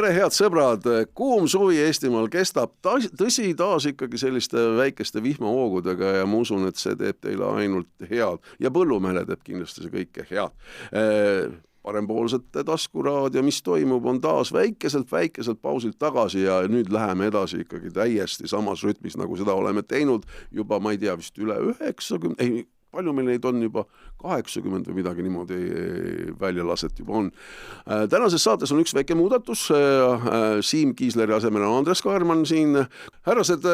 Tere, head sõbrad! Kuum suvi Eestimaal kestab tõsi taas ikkagi selliste väikeste vihmahoogudega ja ma usun, et see teeb teile ainult head. Ja põllumehele teeb kindlasti see kõike head. Parempoolsete taskuraadio, mis toimub, on taas väikeselt pausilt tagasi ja nüüd läheme edasi ikkagi täiesti samas rütmis, nagu seda oleme teinud juba, ma ei tea, vist üle 90, palju meil neid on juba 80 või midagi niimoodi välja laset juba on. Tänases saates on üks väike muudatus. Siim Kiisleri asemel on Andres Kaarman siin. Härrased,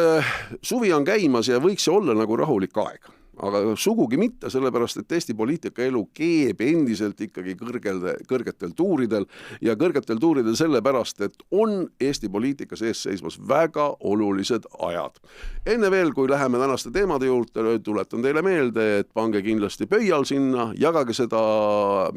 suvi on käimas ja võiks olla nagu rahulik aeg. Aga sugugi mitte, sellepärast, et Eesti poliitikaelu keeb endiselt ikkagi kõrgetel tuuridel ja kõrgetel tuuridel sellepärast, et on Eesti poliitikas ees seismas väga olulised ajad. Enne veel, kui läheme tänaste teemade juurde, tuletan teile meelde, et pange kindlasti pöial sinna, jagage seda,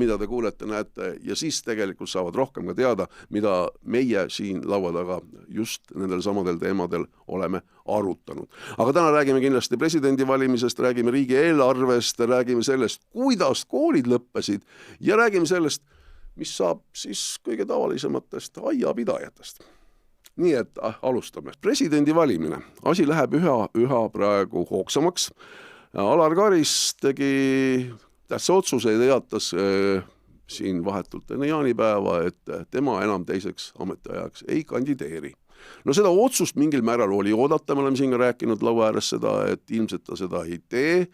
mida te kuulete, näete, ja siis tegelikult saavad rohkem ka teada, mida meie siin laua taga just nendel samadel teemadel oleme arutanud. Aga täna räägime kindlasti presidendivalimisest, räägime riigieelarvest, räägime sellest, kuidas koolid lõppesid ja räägime sellest, mis saab siis kõige tavalisematest aiapidajatest. Nii et alustame. Presidendivalimine. Asi läheb üha praegu hoogsamaks. Alar Karis tegi tähtsa otsuse ja teatas siin vahetult enne jaanipäeva, et tema enam teiseks ametiajaks ei kandideeri. No seda otsust mingil määral oli oodata, me oleme siin ka rääkinud laua ääres seda, et ilmselt ta seda ei tee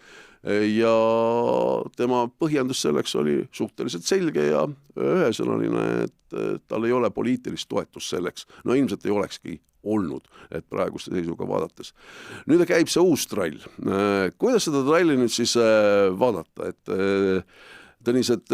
ja tema põhjendus selleks oli suhteliselt selge ja ühesõnaline, et tal ei ole poliitilist toetust selleks. No ilmselt ei olekski olnud, et praeguste seisuga vaadates. Nüüd käib see uus trall. Kuidas seda tralli nüüd siis vaadata, et Tõnis, et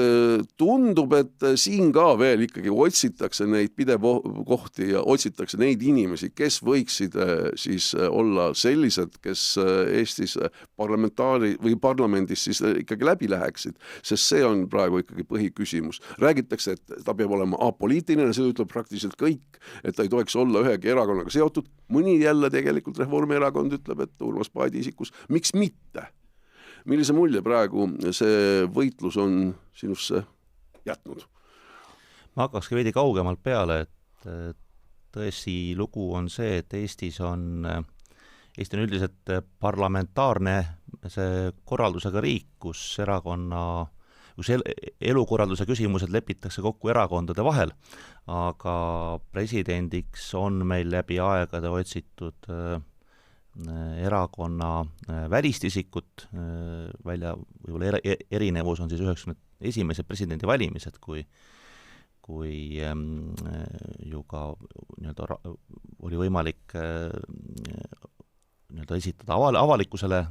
tundub, et siin ka veel ikkagi otsitakse neid pidevohti ja otsitakse neid inimesi, kes võiksid siis olla sellised, kes Eestis parlamendis siis ikkagi läbi läheksid, sest see on praegu ikkagi põhiküsimus. Räägitakse, et ta peab olema apoliitiline, see ütleb praktiliselt kõik, et ta ei tohiks olla ühegi erakonnaga seotud. Mõni jälle tegelikult Reformierakond ütleb, et Urmas Paeti isikus, miks mitte? Millise mulje praegu see võitlus on sinusse jätnud? Ma hakkakski veidi kaugemalt peale, et tõesti lugu on see, et Eesti on üldiselt parlamentaarne see korraldusega riik, kus elukorralduse küsimused lepitakse kokku erakondade vahel, aga presidendiks on meil läbi aegade otsitud erakonna välist isikut, välja võib-olla erinevus on siis 91. presidendi valimised, kui ju ka oli võimalik esitada avalikkusele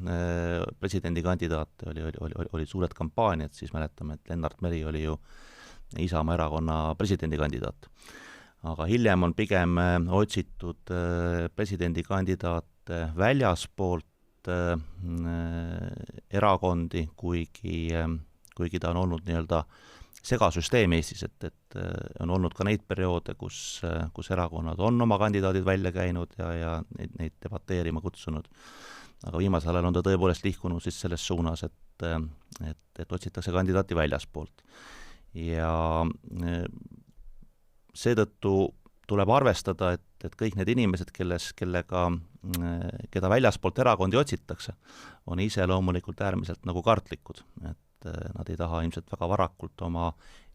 presidendikandidaate, oli suured kampaaniad, siis mäletame, et Lennart Meri oli ju Isamaa erakonna presidendikandidaat. Aga hiljem on pigem otsitud presidendikandidaat väljaspoolt erakondi, kuigi ta on olnud nii-öelda segasüsteem Eestis, et on olnud ka neid perioode, kus erakonnad on oma kandidaadid välja käinud ja neid debateerima kutsunud. Aga viimasel ajal on ta tõepoolest liikunud siis selles suunas, et otsitakse kandidaati väljaspoolt. Ja seetõttu tuleb arvestada, et kõik need inimesed, keda väljaspoolt erakondi otsitakse, on ise loomulikult äärmiselt nagu kartlikud, et nad ei taha ilmselt väga varakult oma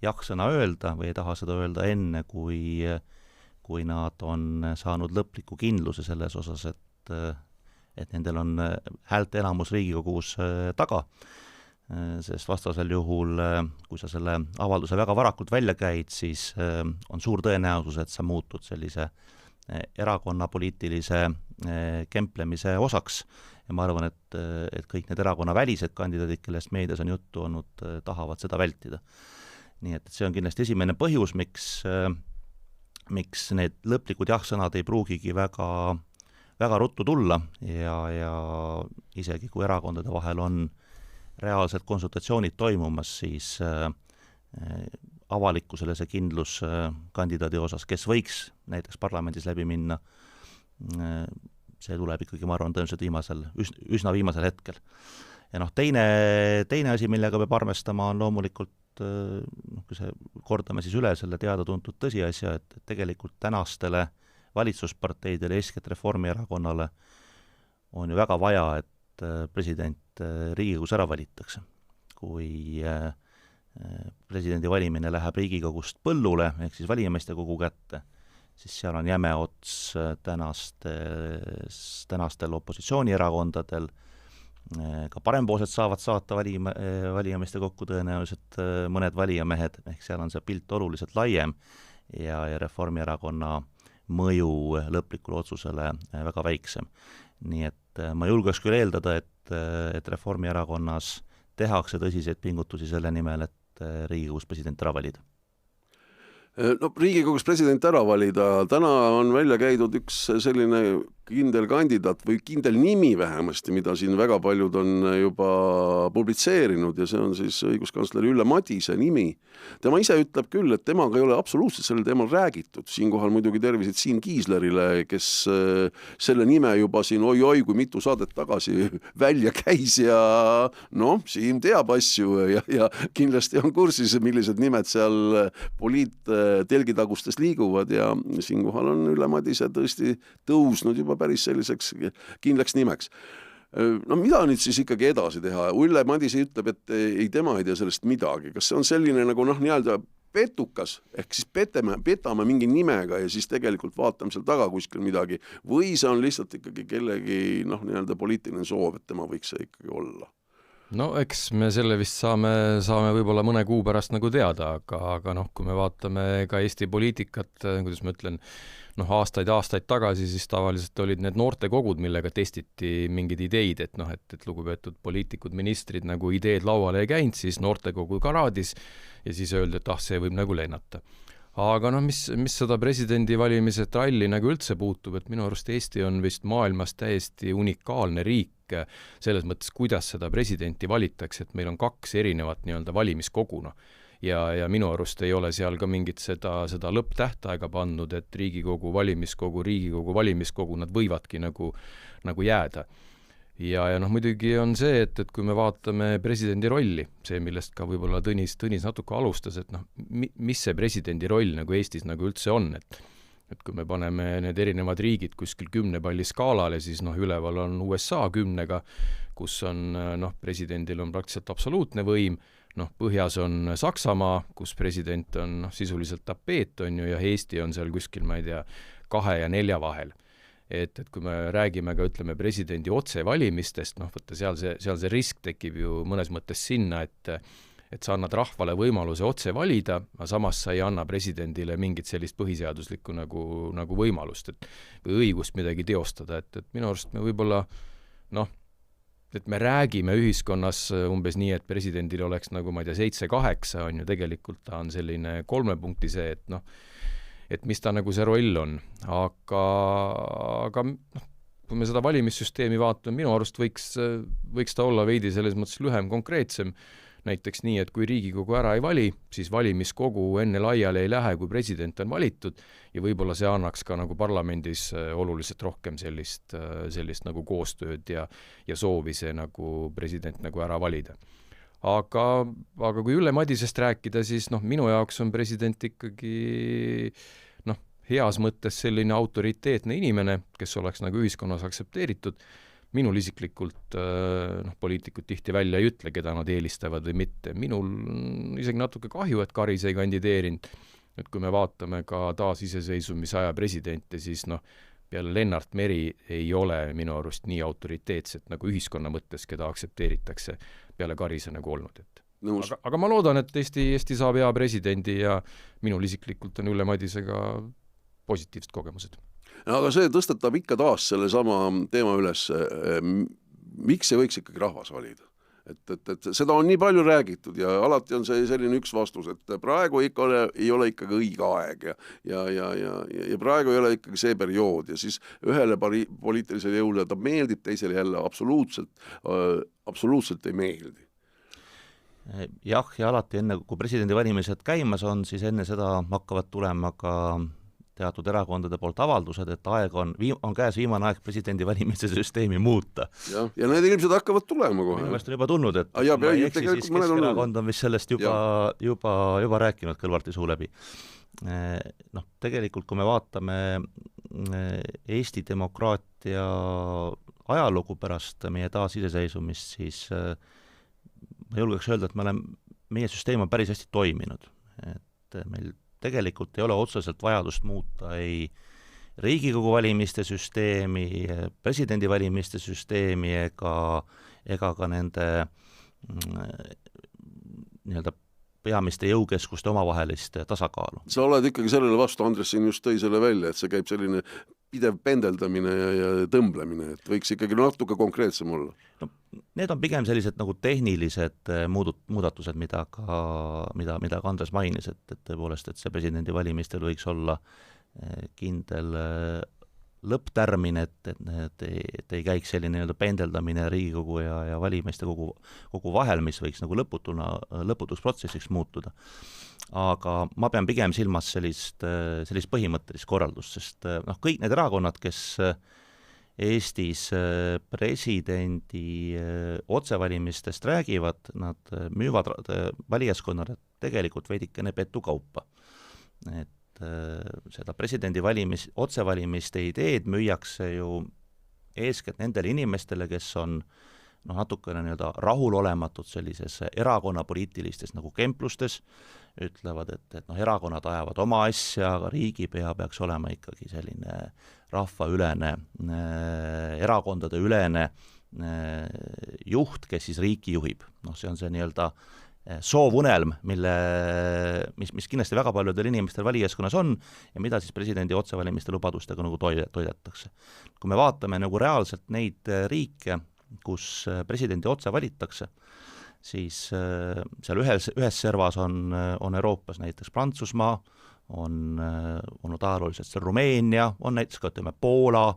jaksõna öelda või ei taha seda öelda enne, kui nad on saanud lõpliku kindluse selles osas, et nendel on häälte enamus Riigikogus taga, sest vastasel juhul, kui sa selle avalduse väga varakult välja käid, siis on suur tõenäosus, et sa muutud sellise erakonna poliitilise kemplemise osaks. Ja ma arvan, et kõik need erakonna välised kandidaadid, kellest meedias on juttu olnud, tahavad seda vältida. Nii et see on kindlasti esimene põhjus, miks need lõplikud jah-sõnad ei pruugigi väga ruttu tulla ja isegi kui erakondade vahel on reaalsed konsultatsioonid toimumas, siis avalikkusele see kindlus kandidaadi osas, kes võiks näiteks parlamendis läbi minna, see tuleb ikkagi, ma arvan, tõenäoliselt üsna viimasel hetkel. Ja teine asi, millega peab arvestama, on loomulikult kordame siis üle selle teada-tuntud tõsiasja, et tegelikult tänastele valitsusparteidele, eeskätt Reformierakonnale, on ju väga vaja, et president Riigikogus ära valitakse. Kui presidendi valimine läheb Riigikogust põllule, ehk siis valijameeste kogu kätte, siis seal on jäme ots tänastel opositsioonierakondadel, ka parempoolsed saavad saata valijameeste kokku tõenäoliselt mõned valijamehed, ehk seal on see pilt oluliselt laiem ja Reformierakonna mõju lõplikule otsusele väga väiksem. Nii et ma julgeks küll eeldada, et Reformierakonnas tehakse tõsiseid pingutusi selle nimel, et Riigikogus president ära valida. No Riigikogus president ära valida, täna on välja käidud üks selline kindel kandidaat või kindel nimi vähemasti, mida siin väga paljud on juba publitseerinud ja see on siis õiguskantsler Ülle Madise nimi. Tema ise ütleb küll, et temaga ei ole absoluutselt sellel teemal räägitud. Siinkohal muidugi tervised Siim Kiislerile, kes selle nime juba siin oi-oi, kui mitu saadet tagasi välja käis ja Siim teab asju ja kindlasti on kursis, millised nimed seal telgitagustes liiguvad ja siinkohal on Ülle Madise tõesti tõusnud juba päris selliseks kindlaks nimeks. Mida nüüd siis ikkagi edasi teha? Ülle Madise ütleb, et tema ei tea sellest midagi. Kas see on selline nagu nii-öelda petukas, ehk siis petame mingi nimega ja siis tegelikult vaatame seal taga kuskil midagi või see on lihtsalt ikkagi kellegi nii-öelda poliitiline soov, et tema võiks see ikkagi olla? Eks me selle vist saame võib-olla mõne kuu pärast nagu teada, aga kui me vaatame ka Eesti poliitikat, kuidas ma ütlen, aastaid tagasi, siis tavaliselt olid need noortekogud, millega testiti mingeid ideid, et lugupeetud poliitikud, ministrid nagu ideed lauale ei käinud, siis noortekogu karaadis ja siis öeldi, et see võib nagu lennata. Aga mis seda presidendi valimise tralli nagu üldse puutub, et minu arust Eesti on vist maailmas täiesti unikaalne riik selles mõttes, kuidas seda presidenti valitakse, et meil on 2 erinevat nii-öelda valimiskoguna. Ja minu arust ei ole seal ka mingit seda lõpptähtaega pandud, et Riigikogu valimiskogu, nad võivadki nagu jääda. Ja muidugi on see, et kui me vaatame presidendi rolli, see, millest ka võib-olla Tõnis natuke alustas, et mis see presidendi roll nagu Eestis nagu üldse on, et kui me paneme need erinevad riigid kuskil 10 palli skaalale, siis üleval on USA 10-ga, kus on presidendil on praktiliselt absoluutne võim, põhjas on Saksamaa, kus president on sisuliselt tapeet on ju, ja Eesti on seal kuskil, ma ei tea, 2 ja 4 vahel. Et kui me räägime ka, ütleme, presidendi otsevalimistest, võtta seal see risk tekib ju mõnes mõttes sinna, et sa annad rahvale võimaluse otse valida, aga samas sa ei anna presidendile mingit sellist põhiseaduslikku nagu võimalust, või õigust midagi teostada, et minu arust me võib-olla, et me räägime ühiskonnas umbes nii, et presidendil oleks nagu, ma ei tea, 7-8 on ju, tegelikult ta on selline 3 punkti see, et mis ta nagu see roll on. Aga kui me seda valimissüsteemi vaatame, minu arust võiks ta olla veidi selles mõttes lühem, konkreetsem, näiteks nii, et kui Riigikogu ära ei vali, siis valimiskogu enne laiali ei lähe, kui president on valitud ja võib-olla see annaks ka nagu parlamendis oluliselt rohkem sellist nagu koostööd ja soovi see nagu president nagu ära valida. Aga kui Ülle Madisest rääkida, siis minu jaoks on president ikkagi heas mõttes selline autoriteetne inimene, kes oleks nagu ühiskonnas aktsepteeritud. Minul isiklikult poliitikud tihti välja ei ütle, keda nad eelistavad või mitte. Minul isegi natuke kahju, et Karis ei kandideerinud. Et kui me vaatame ka taasiseseisvumisaja presidente, siis peale Lennart Meri ei ole minu arust nii autoriteetset nagu ühiskonna mõttes, keda aktsepteeritakse peale Karise nagu olnud. Aga ma loodan, et Eesti saab hea presidendi ja minul isiklikult on Ülle Madisega positiivsed kogemused. Aga see tõstatab ikka taas selle sama teema üles. Miks see võiks ikkagi rahvas valida? Et seda on nii palju räägitud ja alati on see selline üks vastus, et praegu ei ole ikkagi õige aeg ja praegu ei ole ikkagi see periood ja siis ühele poliitilisele jõule ta meeldib, teisele jälle absoluutselt ei meeldi. Jah, ja alati enne, kui presidendivalimised käimas on, siis enne seda hakkavad tulema ka teatud erakondade poolt avaldused, et on käes viimane aeg presidendivalimiste süsteemi muuta. Ja need ilmselt hakkavad tulema kohe. Minu meelest on juba tulnud, et ja, ma ei eksi, siis Keskerakond on vist sellest juba rääkinud Kõlvarti suu läbi. Tegelikult kui me vaatame Eesti demokraatia ajalugu pärast meie taasiseseisvumist, siis ma julgeks öelda, et meie süsteem on päris hästi toiminud. Et meil tegelikult ei ole otseselt vajadust muuta ei Riigikogu valimiste süsteemi, presidendivalimiste süsteemi ega ka nende nii-öelda peamiste jõukeskuste omavahelist tasakaalu. Sa oled ikkagi sellele vastu, Andres siin just tõi selle välja, et see käib selline pidev pendeldamine ja tõmblemine, et võiks ikkagi natuke konkreetsem olla. No, need on pigem sellised nagu tehnilised muudatused, mida ka Andres mainis, et tõepoolest, et see presidendivalimistel võiks olla kindel lõpptärmin, et ei käiks selline nii-öelda pendeldamine Riigikogu ja valimiste kogu vahel, mis võiks nagu lõputuks protsessiks muutuda. Aga ma pean pigem silmas sellist põhimõttelist korraldust, sest kõik need erakonnad, kes Eestis presidendi otsevalimistest räägivad, nad müüvad valijaskonnale tegelikult veidikene petukaupa. Et seda presidendi otsevalimiste ideed müüakse ju eeskätt nendele inimestele, kes on natukene nii-öelda rahulolematud sellises erakonna poliitilistes nagu kemplustes, ütlevad, et erakonnad ajavad oma asja, aga riigipea peaks olema ikkagi selline rahvaülene, erakondade ülene juht, kes siis riiki juhib. See on see nii-öelda soovunelm, mis kindlasti väga paljudel inimestel valijaskonnas on ja mida siis presidendi otsevalimiste lubadustega nagu toidetakse. Kui me vaatame nagu reaalselt neid riike, kus presidendi otse valitakse, siis seal ühes servas on Euroopas näiteks Prantsusmaa, on olnud ajalooliselt seal Rumeenia, on näiteks ka Poola,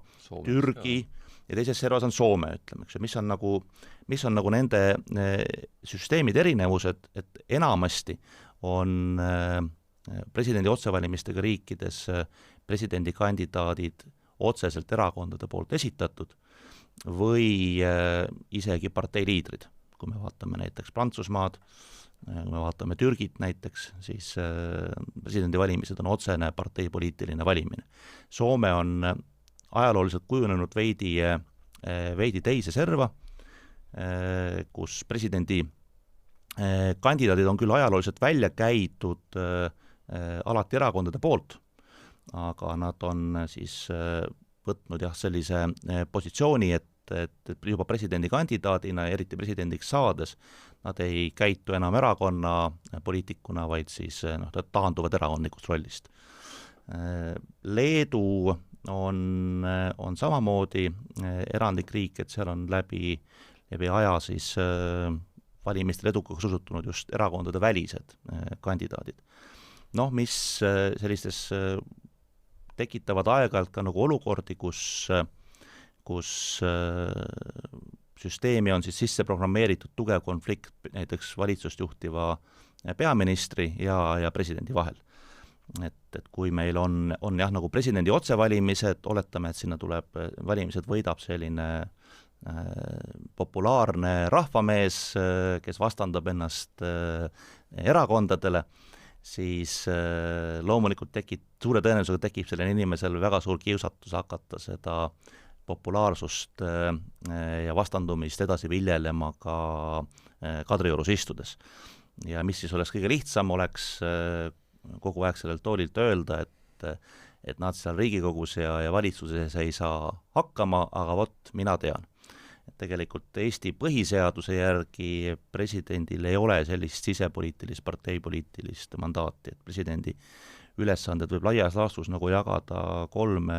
Türgi ja teises servas on Soome, ütleme, mis on nagu nende süsteemid erinevused, et enamasti on presidendi otsevalimistega riikides presidendikandidaadid otseselt erakondade poolt esitatud või isegi parteiliidrid. Kui me vaatame näiteks Prantsusmaad, kui me vaatame Türgit näiteks, siis presidendivalimised on otsene parteipoliitiline valimine. Soome on ajalooliselt kujunenud veidi teise serva, kus presidendi kandidaadid on küll ajalooliselt välja käidud alati erakondade poolt, aga nad on siis võtnud sellise positsiooni, et juba presidendikandidaadina, eriti presidendiks saades, nad ei käitu enam erakonna poliitikuna, vaid siis taanduvad erakondlikust rollist. Leedu on samamoodi erandlik riik, et seal on läbi aja siis valimistel edukaks osutunud just erakondade välised kandidaadid. Mis sellistes tekitavad aeg-ajalt ka nagu olukordi, kus süsteemi on siis sisse programmeeritud tugev konflikt näiteks valitsust juhtiva peaministri ja presidendi vahel. Et kui meil on nagu presidendi otsevalimised, oletame, et sinna valimised võidab selline populaarne rahvamees, kes vastandab ennast erakondadele, siis loomulikult suure tõenäosusega tekib sellel inimesel väga suur kiusatus hakata seda populaarsust ja vastandumist edasi viljelema ka Kadriorus istudes. Ja mis siis oleks kõige lihtsam, oleks kogu aeg sellelt toolilt öelda, et nad seal Riigikogus ja valitsuses ei saa hakkama, aga vot, mina tean. Tegelikult Eesti põhiseaduse järgi presidendil ei ole sellist sisepoliitilist, parteipoliitilist mandaati, et presidendi ülesanded võib laias laastus nagu jagada 3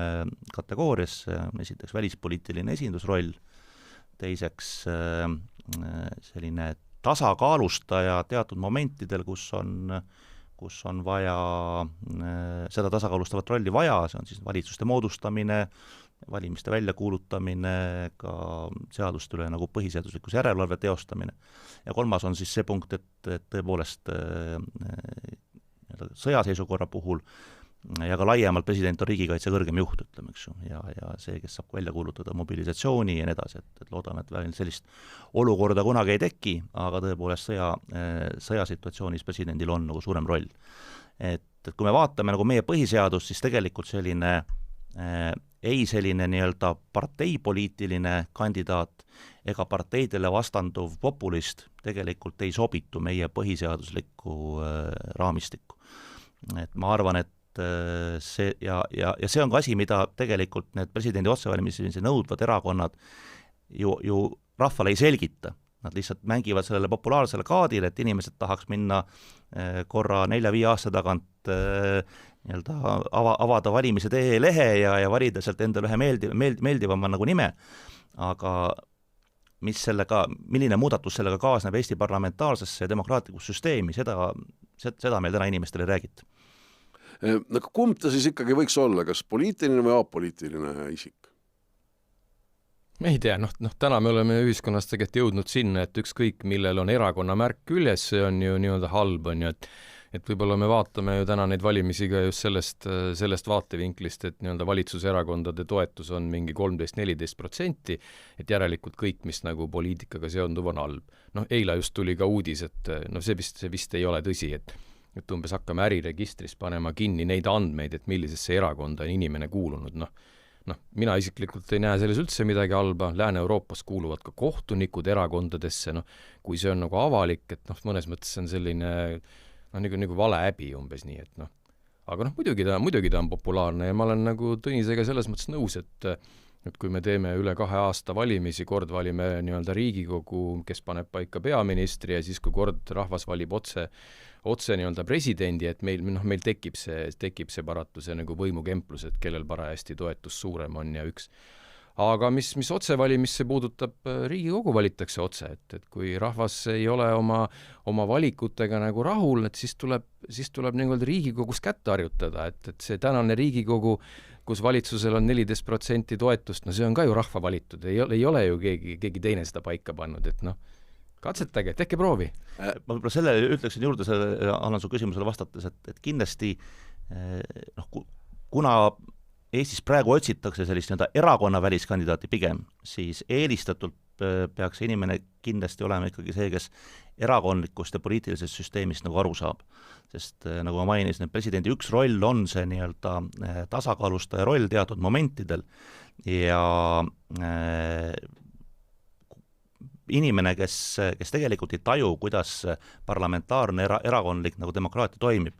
kategooriasse, esiteks välispoliitiline esindusroll, teiseks selline tasakaalustaja teatud momentidel, kus on vaja seda tasakaalustavat rolli vaja, see on siis valitsuste moodustamine, valimiste väljakuulutamine, ka seaduste üle nagu põhiseaduslikus järelevalve teostamine. Ja 3. on siis see punkt, et tõepoolest sõjaseisukorra puhul ja ka laiemalt president on riigikaitse kõrgem juht, ütleme, eks ju, ja see, kes saab välja kuulutada mobilisatsiooni ja nii edasi, et loodame, et veel sellist olukorda kunagi ei teki, aga tõepoolest sõjasituatsioonis presidendil on nagu suurem roll. Et kui me vaatame nagu meie põhiseadust, siis tegelikult selline selline nii-öelda parteipoliitiline kandidaat ega parteidele vastanduv populist tegelikult ei sobitu meie põhiseaduslikku raamistikku. Et ma arvan, et see ja see on ka asi, mida tegelikult need presidendi otsevalimisi nõudvad erakonnad ju rahvale ei selgita. Nad lihtsalt mängivad sellele populaarsele kaadile, et inimesed tahaks minna korra 4-5 aasta tagant nii-öelda avada valimised e-lehe ja valida sealt endale ühe meeldivama nagu nime, aga milline muudatus sellega kaasneb Eesti parlamentaarsesse ja demokraatlikusse süsteemi, seda meil täna inimestele ei räägita. Aga kumb ta siis ikkagi võiks olla, kas poliitiline või apoliitiline isik? Ei tea, täna me oleme ühiskonnas tegelikult jõudnud sinna, et ükskõik millel on erakonna märk küljes, see on ju nii-öelda halb, on ju, et võib-olla me vaatame ju täna neid valimisi ka just sellest vaatevinklist, et nii-öelda valitsuserakondade toetus on mingi 13-14%, et järelikult kõik, mis nagu poliitikaga seonduv on halb. Eila just tuli ka uudis, et see vist ei ole tõsi, et umbes hakkame äriregistris panema kinni neid andmeid, et millisesse erakonda on inimene kuulunud, mina isiklikult ei näe selles üldse midagi halba, Lääne-Euroopas kuuluvad ka kohtunikud erakondadesse, kui see on nagu avalik, et mõnes mõttes on selline nagu vale häbi umbes nii, et aga muidugi ta on populaarne ja ma olen nagu Tõnisega selles mõttes nõus, et kui me teeme üle 2 aasta valimisi, kord valime nii-öelda Riigikogu, kes paneb paika peaministri ja siis kui kord rahvas valib otse nii-öelda presidendi, et meil tekib see paratu see nagu võimukemplus, et kellel parajasti toetus suurem on ja üks. Aga mis otsevalimisse puudutab, Riigikogu valitakse otse, et kui rahvas ei ole oma valikutega nagu rahul, et siis tuleb nii-öelda Riigikogus kätte harjutada, et see tänane Riigikogu, kus valitsusel on 14% toetust, see on ka ju rahva valitud, ei ole ju keegi teine seda paika pannud, et katsetage, tehke proovi. Ma võib-olla selle ütleksin juurde, annan su küsimusele vastates, et kindlasti kuna Eestis praegu otsitakse sellist nii-öelda erakonna väliskandidaati pigem, siis eelistatult peaks inimene kindlasti olema ikkagi see, kes erakondlikust ja poliitilisest süsteemist nagu aru saab. Sest nagu ma mainisin, et presidendi üks roll on see nii-öelda tasakaalustaja roll teatud momentidel ja inimene, kes tegelikult ei taju, kuidas parlamentaarne erakondlik nagu demokraatia toimib,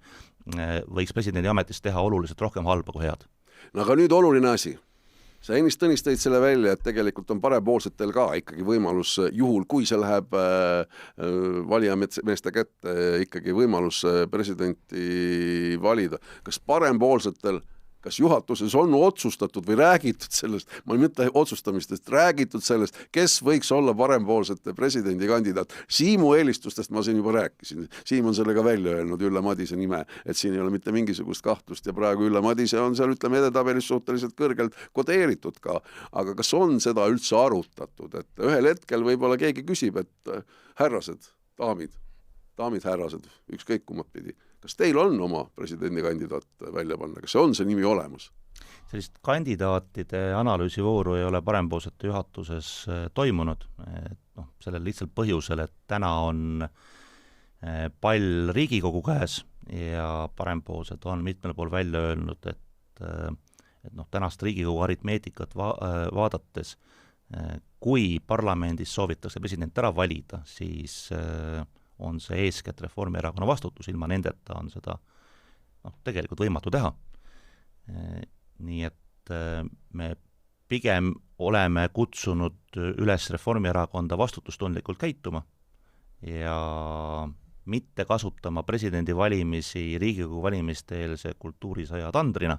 võiks presidendi ametist teha oluliselt rohkem halba kui head. Aga nüüd oluline asi. Sa ennist Tõnis tõid selle välja, et tegelikult on parempoolsetel ka ikkagi võimalus, juhul kui see läheb valijameeste kätte, ikkagi võimalus presidenti valida. Kas parempoolsetel, kas juhatuses on otsustatud või räägitud sellest, ma ei mõtle otsustamistest, räägitud sellest, kes võiks olla parempoolsete presidendikandidaat. Siimu eelistustest ma siin juba rääkisin. Siim on sellega välja öelnud Ülle Madise nime, et siin ei ole mitte mingisugust kahtlust ja praegu Ülle Madise on seal, ütleme, edetabelis suhteliselt kõrgelt kodeeritud ka. Aga kas on seda üldse arutatud, et ühel hetkel võib-olla keegi küsib, et härrased, daamid härrased, ükskõik kummat pidi. Kas teil on oma presidendikandidaat välja panna? Kas on see nimi olemas? Sellist kandidaatide analüüsivooru ei ole parempoolsete juhatuses toimunud. Sellel lihtsalt põhjusel, et täna on pall Riigikogu käes ja parempoolsed on mitmel pool välja öelnud, et tänast Riigikogu aritmeetikat vaadates, kui parlamendis soovitakse president ära valida, siis on see eeskätt Reformierakonna vastutus, ilma nendeta on seda tegelikult võimatu teha. Nii et me pigem oleme kutsunud üles Reformierakonda vastutustundlikult käituma ja mitte kasutama presidendi valimisi Riigikogu valimiste-eelse kultuurisõja tandrina.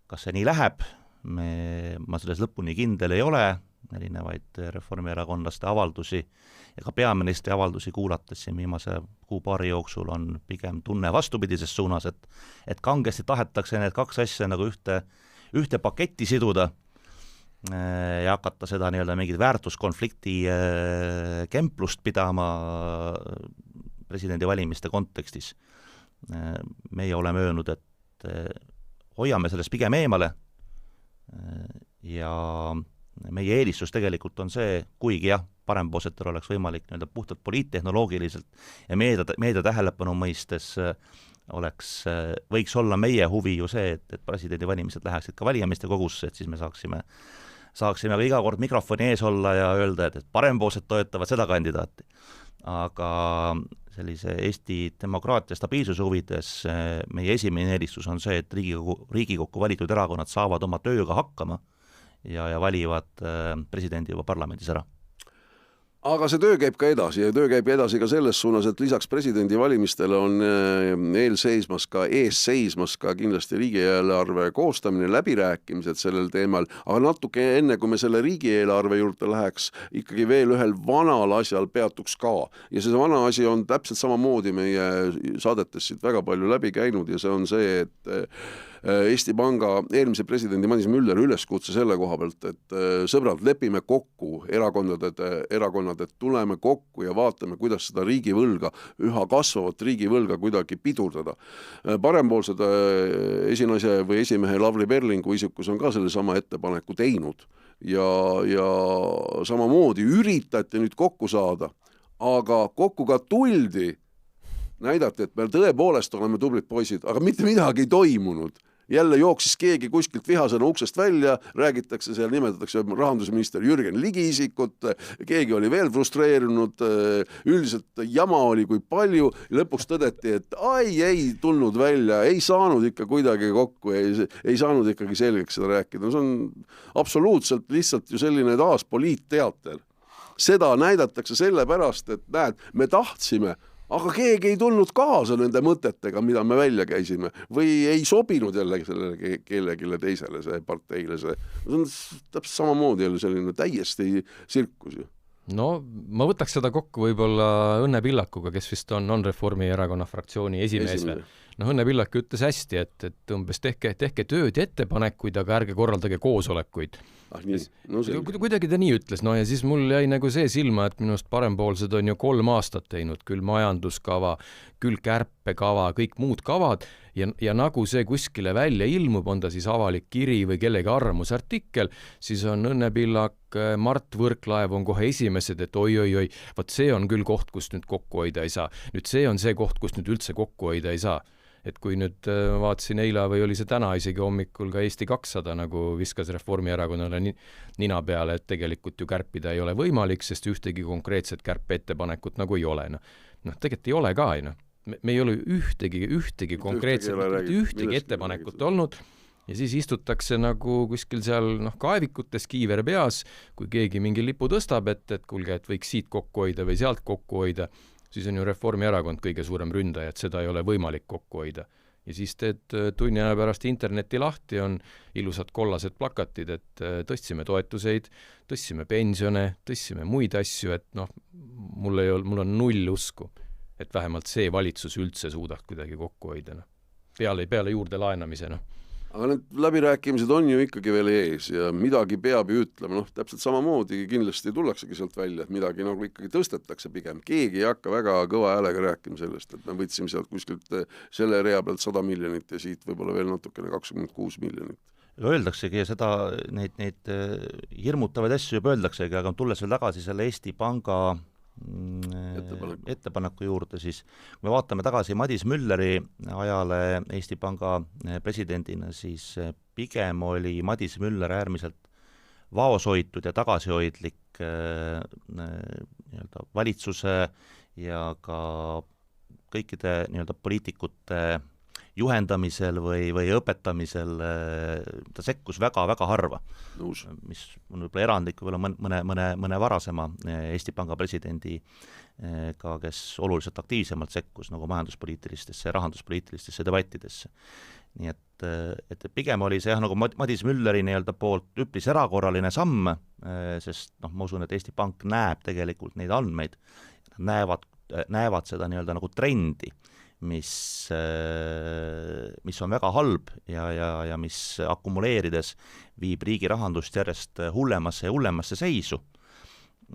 Kas see nii läheb? Ma selles lõpuni kindel ei ole, erinevaid reformierakondlaste avaldusi ja ka peaministri avaldusi kuulates siin viimase kuu-paari jooksul on pigem tunne vastupidises suunas, et kangesti tahetakse need kaks asja nagu ühte paketti siduda ja hakata seda nii-öelda mingit väärtuskonflikti kemplust pidama presidendi valimiste kontekstis. Meie oleme öelnud, et hoiame sellest pigem eemale ja meie eelistus tegelikult on see, kuigi jah, parempoolsetel oleks võimalik nii-öelda puhtalt poliittehnoloogiliselt ja meedia tähelepanu mõistes võiks olla meie huvi ju see, et presidendivalimised läheksid ka valijameeste kogusse, et siis me saaksime ka iga kord mikrofoni ees olla ja öelda, et parempoolsed toetavad seda kandidaati. Aga sellise Eesti demokraatia stabiilsuse huvides meie esimene eelistus on see, et Riigikokku valitud erakonnad saavad oma tööga hakkama ja valivad presidendi juba parlamendis ära. Aga see töö käib ka edasi ja töö käib edasi ka selles suunas, et lisaks presidendivalimistele on ees seismas ka kindlasti riigieelarve koostamine, läbirääkimised sellel teemal, aga natuke enne, kui me selle riigieelarve juurde läheks, ikkagi veel ühel vanal asjal peatuks ka. Ja see vana asi on täpselt samamoodi meie saadetes siit väga palju läbi käinud ja see on see, et Eesti Panga eelmise presidendi Madis Müller üleskutse selle koha pealt, et sõbrad, lepime kokku erakonnad, et tuleme kokku ja vaatame, kuidas seda riigivõlga, üha kasvavat riigivõlga kuidagi pidurdada. Parempoolsed esinaise või esimehe Lavly Perlingu isikus on ka selle sama ettepaneku teinud ja samamoodi üritati nüüd kokku saada, aga kokku ka tuldi, näidati, et me tõepoolest oleme tublid poisid, aga mitte midagi ei toimunud. Jälle jooksis keegi kuskilt vihasena uksest välja, räägitakse seal, nimetatakse rahandusminister Jürgen Ligi isikut, keegi oli veel frustreerunud, üldiselt jama oli kui palju, lõpuks tõdeti, et ei tulnud välja, ei saanud ikka kuidagi kokku, ei saanud ikkagi selgeks seda rääkida. See on absoluutselt lihtsalt ju selline taas poliitteater. Seda näidatakse sellepärast, et näed, me tahtsime, aga keegi ei tulnud kaasa nende mõtetega, mida me välja käisime või ei sobinud jälle sellele kellelegi teisele see parteile. See on täpselt samamoodi jälle selline täiesti sirkus ju. No ma võtaks seda kokku võib-olla Õnne Pillakuga, kes vist on Reformierakonna fraktsiooni esimees. Õnne Pillak ütles hästi, et umbes tehke tööd ja ettepanekuid, aga ärge korraldage koosolekuid. Kuidagi ta nii ütles, ja siis mul jäi nagu see silma, et minust parempoolsed on ju 3 aastat teinud, küll majanduskava, küll kärpekava, kõik muud kavad ja nagu see kuskile välja ilmub, on ta siis avalik kiri või kellegi arvamusartikkel, siis on Õnne Pillak, Mart Võrklaev on kohe esimesed, et oi, vaat see on küll koht, kust nüüd kokku hoida ei saa. Nüüd see on see koht, kust nüüd üldse kokku hoida ei saa. Et kui nüüd vaatasin eila või oli see täna isegi hommikul ka Eesti 200 nagu viskas Reformierakonnale nina peale, et tegelikult ju kärpida ei ole võimalik, sest ühtegi konkreetset kärpeettepanekut nagu ei ole. Tegelikult ei ole ka, me ei ole ühtegi konkreetset, ühtegi ettepanekut olnud ja siis istutakse nagu kuskil seal kaevikutes kiiver peas, kui keegi mingi lipu tõstab, et kuulge, et võiks siit kokku hoida või sealt kokku hoida, siis on ju Reformierakond kõige suurem ründaja, et seda ei ole võimalik kokku hoida. Ja siis teed tunni aja pärast interneti lahti, on ilusad kollased plakatid, et tõstsime toetuseid, tõstsime pensione, tõstsime muid asju, et mul on 0 usku, et vähemalt see valitsus üldse suudaks kuidagi kokku hoida. Peale juurde laenamise. Aga need läbirääkimised on ju ikkagi veel ees ja midagi peab ju ütlema, täpselt samamoodi kindlasti tullaksegi sealt välja, et midagi nagu ikkagi tõstetakse pigem. Keegi ei hakka väga kõva häälega rääkima sellest, et me võtsime sealt kuskilt selle rea pealt 100 miljonit ja siit võib-olla veel natukene 26 miljonit. Öeldaksegi seda, neid hirmutavaid asju juba öeldaksegi, aga tulles veel tagasi selle Eesti Panga ettepaneku juurde, siis kui me vaatame tagasi Madis Mülleri ajale Eesti Panga presidendina, siis pigem oli Madis Müller äärmiselt vaoshoitud ja tagasihoidlik valitsuse ja ka kõikide poliitikute juhendamisel või õpetamisel, ta sekkus väga-väga harva, mis on võib-olla erandlik mõne varasema Eesti Panga presidendi ka, kes oluliselt aktiivsemalt sekkus nagu majanduspoliitilistesse ja rahanduspoliitilistesse debattidesse. Nii et pigem oli see nagu Madis Mülleri poolt üpris erakorraline samm, sest ma usun, et Eesti Pank näeb tegelikult neid andmeid, näevad seda nagu trendi, mis on väga halb ja mis akumuleerides viib riigi rahandust järjest hullemasse seisu.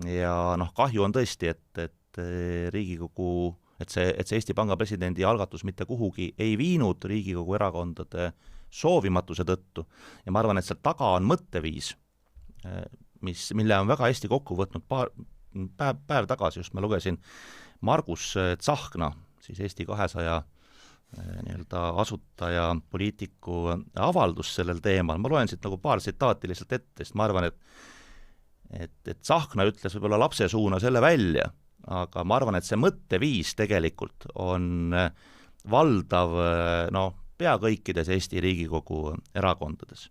Ja kahju on tõesti, et et see Eesti Panga presidendi algatus mitte kuhugi ei viinud Riigikogu erakondade soovimatuse tõttu ja ma arvan, et seal taga on mõtteviis, mille on väga hästi kokku võtnud päev tagasi, just ma lugesin Margus Tsahkna, siis Eesti 200 nii-öelda asutaja, poliitiku avaldus sellel teemal, ma loen siit nagu paar tsitaati lihtsalt ette, sest ma arvan, et Tsahkna ütles võib-olla lapse suuna selle välja, aga ma arvan, et see mõtteviis tegelikult on valdav pea kõikides Eesti Riigikogu erakondades.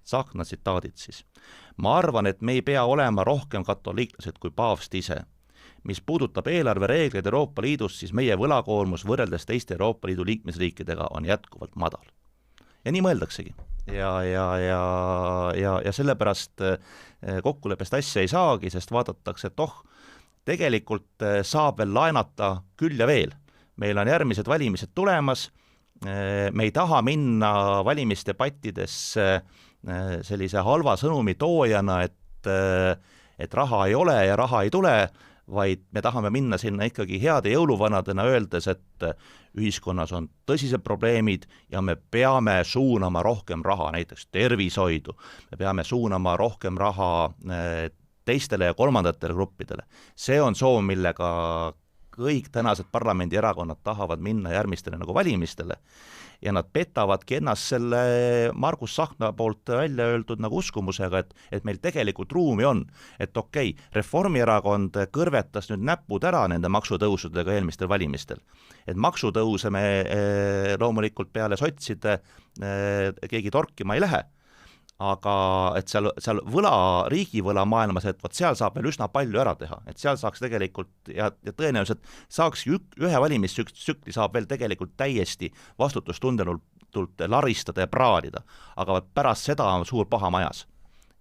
Tsahkna tsitaadid siis. Ma arvan, et me ei pea olema rohkem katoliiklased kui paavst ise. Mis puudutab eelarvereegleid Euroopa Liidus, siis meie võlakoormus võrreldes teiste Euroopa Liidu liikmesriikidega on jätkuvalt madal. Ja nii mõeldaksegi. Ja sellepärast kokkuleppest asja ei saagi, sest vaadatakse, et tegelikult saab veel laenata küll ja veel. Meil on järgmised valimised tulemas, me ei taha minna valimisdebattidesse sellise halva sõnumi toojana, et raha ei ole ja raha ei tule, vaid me tahame minna sinna ikkagi heade jõuluvanadena öeldes, et ühiskonnas on tõsised probleemid ja me peame suunama rohkem raha näiteks tervishoidu, me peame suunama rohkem raha teistele ja kolmandatele gruppidele. See on soov, millega kõik tänased parlamendierakonnad tahavad minna järgmistele nagu valimistele ja nad petavadki ennast selle Margus Tsahkna poolt välja öeldud nagu uskumusega, et meil tegelikult ruumi on, et okei, Reformierakond kõrvetas nüüd näpud ära nende maksutõusudega eelmistel valimistel. Et maksutõuse me loomulikult peale sotside keegi torkima ei lähe, aga et seal riigivõla maailmas, et seal saab veel üsna palju ära teha, et seal saaks tegelikult ja tõenäoliselt saaks ühe valimistsükli saab veel tegelikult täiesti vastutustundetult laristada ja praadida, aga pärast seda on suur paha majas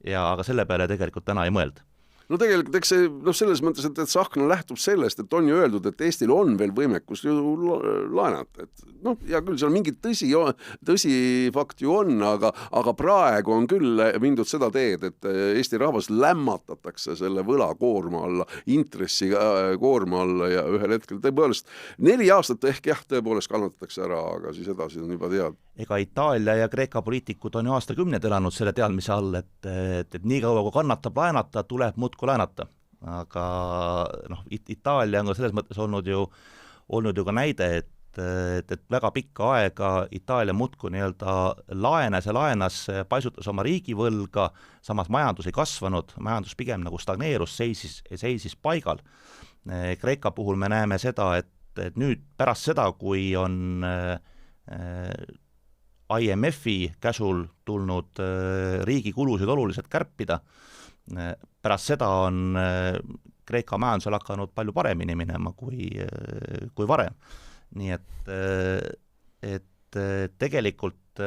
aga selle peale tegelikult täna ei mõelda. No tegelikult eks see selles mõttes, et Tsahkna lähtub sellest, et on ju öeldud, et Eestil on veel võimekus ju laenata, et ja küll seal mingi tõsi fakt ju on, aga praegu on küll mindud seda teed, et Eesti rahvas lämmatatakse selle võlakoorma alla, intressikoorma alla ja ühel hetkel tõepoolest 4 aastat ehk tõepoolest kannatatakse ära, aga siis edasi on juba teada. Ega Itaalia ja Kreeka poliitikud on ju aastakümneid elanud selle teadmise all, et nii kaua kui kannatab laenata, tuleb muudkui laenata. Aga Itaalia on ka selles mõttes olnud ju ka näide, et väga pikka aega Itaalia muudkui nii-öelda laenas, paisutas oma riigivõlga, samas majandus ei kasvanud, majandus pigem nagu stagneerus, seisis paigal. Kreeka puhul me näeme seda, et nüüd pärast seda, kui on IMF-i käsul tulnud riigi kulusid oluliselt kärpida, pärast seda on Kreeka majandusel hakanud palju paremini minema kui varem. Nii et tegelikult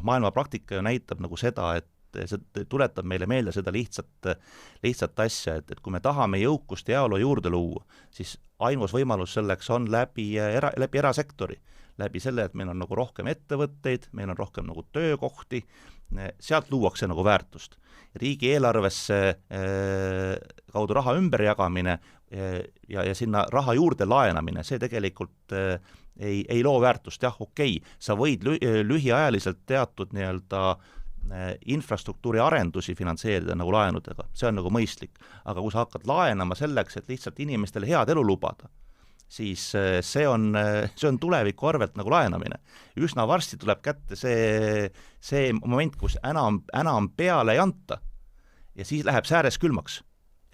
maailma praktika ju näitab nagu seda, et see tuletab meile meelde seda lihtsat asja, et kui me tahame jõukust ja heaolu juurde luua, siis ainus võimalus selleks on läbi erasektori, läbi selle, et meil on nagu rohkem ettevõtteid, meil on rohkem nagu töökohti, sealt luuakse nagu väärtust. Riigieelarvesse kaudu raha ümberjagamine ja sinna raha juurde laenamine, see tegelikult ei loo väärtust. Jah, okei, sa võid lühiajaliselt teatud nii-öelda infrastruktuuri arendusi finantseerida nagu laenudega, see on nagu mõistlik, aga kui sa hakkad laenama selleks, et lihtsalt inimestele head elu lubada, siis see on tuleviku arvelt nagu laenamine. Üsna varsti tuleb kätte see moment, kus enam peale ei anta ja siis läheb sääres külmaks.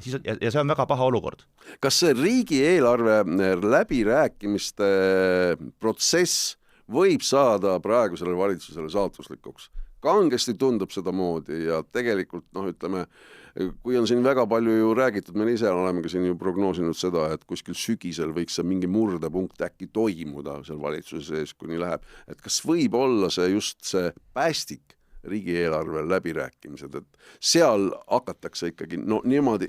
Ja see on väga paha olukord. Kas see riigieelarve läbirääkimiste protsess võib saada praegusele valitsusele saatuslikuks? Kangesti tundub seda moodi ja tegelikult, ütleme, kui on siin väga palju ju räägitud, me ise oleme ka siin ju prognoosinud seda, et kuskil sügisel võiks see mingi murdepunkt äkki toimuda seal valitsuse sees, kuni läheb. Et kas võib olla see just see päästik riigieelarve läbirääkimised, et seal hakatakse ikkagi niimoodi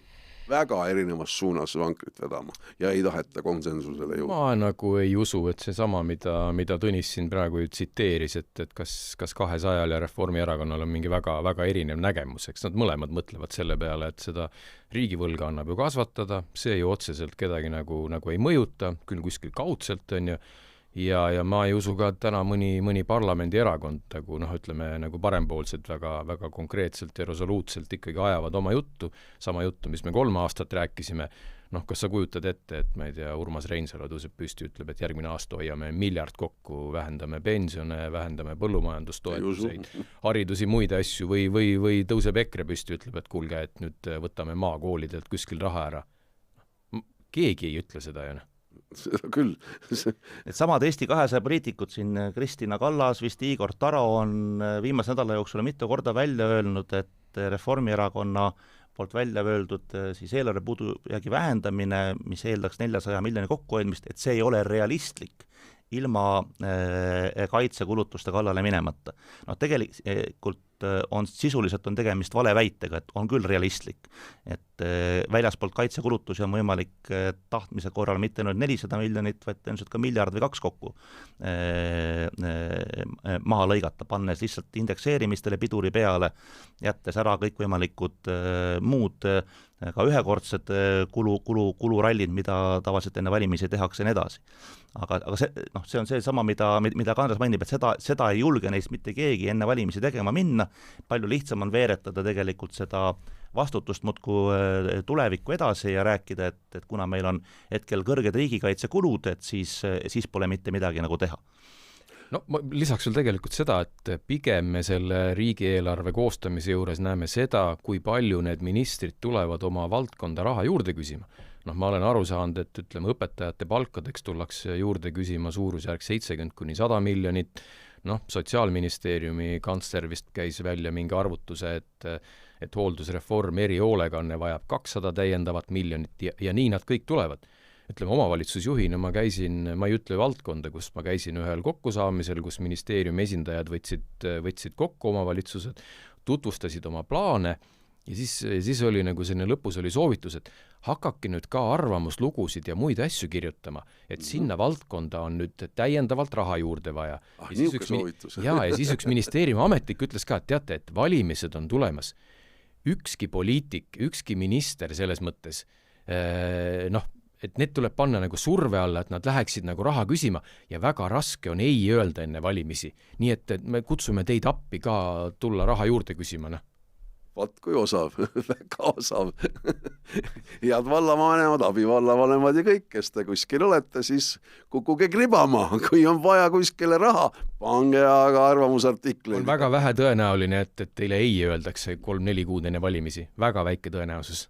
väga erinevas suunas vankrit vedama ja ei taheta konsensusele jõuda. Ma nagu ei usu, et see sama, mida Tõnis siin praegu ju tsiteeris, et kas 200 ja Reformierakonnal on mingi väga, väga erinev nägemus, eks nad mõlemad mõtlevad selle peale, et seda riigivõlga annab ju kasvatada, see ju otseselt kedagi nagu ei mõjuta, küll kuskil kaudselt on ju, ja ma ei usu ka, et täna mõni parlamendierakond nagu parempoolsed väga konkreetselt ja resoluutselt ikkagi ajavad oma juttu, sama juttu, mis me 3 aastat rääkisime. Kas sa kujutad ette, et ma ei tea, Urmas Reinsalu tõuseb püsti, ütleb, et järgmine aasta hoiame 1 miljard kokku, vähendame pensione, vähendame põllumajandustoetuseid, haridusi, muid asju või tõuseb EKRE püsti, ütleb, et kuulge, et nüüd võtame maakoolidelt kuskil raha ära. Keegi ei ütle seda ju. Seda küll. Et samad Eesti 200 poliitikud siin, Kristina Kallas, vist Igor Taro on viimase nädala jooksul mitu korda välja öelnud, et Reformierakonna poolt välja öeldud siis eelarve puudujäägi vähendamine, mis eeldaks 400 miljoni kokkuhoidmist, et see ei ole realistlik ilma kaitsekulutuste kallale minemata. Tegelikult sisuliselt on tegemist valeväitega, et on küll realistlik, et väljaspoolt kaitsekulutusi on võimalik tahtmise korral mitte nüüd 400 miljonit, vaid tõenäoliselt ka 1 miljard või 2 kokku maha lõigata, pannes lihtsalt indekseerimistele piduri peale, jättes ära kõikvõimalikud muud ka ühekordsed kulurallid, mida tavaliselt enne valimisi tehakse ja nii edasi. Aga see on see sama, mida ka Andres mainib, et seda ei julge neist mitte keegi enne valimisi tegema minna, palju lihtsam on veeretada tegelikult seda vastutust muudku tulevikku edasi ja rääkida, et kuna meil on hetkel kõrged riigikaitsekulud, et siis pole mitte midagi nagu teha. Ma lisaks veel tegelikult seda, et pigem me selle riigieelarve koostamise juures näeme seda, kui palju need ministrid tulevad oma valdkonda raha juurde küsima. Ma olen aru saanud, et ütleme, õpetajate palkadeks tullakse juurde küsima suurusjärk 70–100 miljonit. Sotsiaalministeeriumi kantsler vist käis välja mingi arvutuse, et hooldusreform erihoolekanne vajab 200 täiendavat miljonit ja nii nad kõik tulevad. Ütleme, omavalitsusjuhina ma ei ütle valdkonda, kus ma käisin ühel kokkusaamisel, kus ministeeriumi esindajad võtsid kokku omavalitsused, tutvustasid oma plaane ja siis oli nagu selline lõpus oli soovitus, et hakake nüüd ka arvamuslugusid ja muid asju kirjutama, et sinna valdkonda on nüüd täiendavalt raha juurde vaja. Ja siis üks ministeeriumi ametnik ütles ka, et teate, et valimised on tulemas. Ükski poliitik, ükski minister selles mõttes, et need tuleb panna nagu surve alla, et nad läheksid nagu raha küsima ja väga raske on ei öelda enne valimisi. Nii et me kutsume teid appi ka tulla raha juurde küsima. Vaat kui osav, väga osav. Head vallavanemad, abivallavanemad ja kõik, kes te kuskil olete, siis kukuge kribama. Kui on vaja kuskile raha, pange aga arvamusartikleid. On väga vähe tõenäoline, et teile ei öeldakse 3-4 kuud enne valimisi. Väga väike tõenäosus.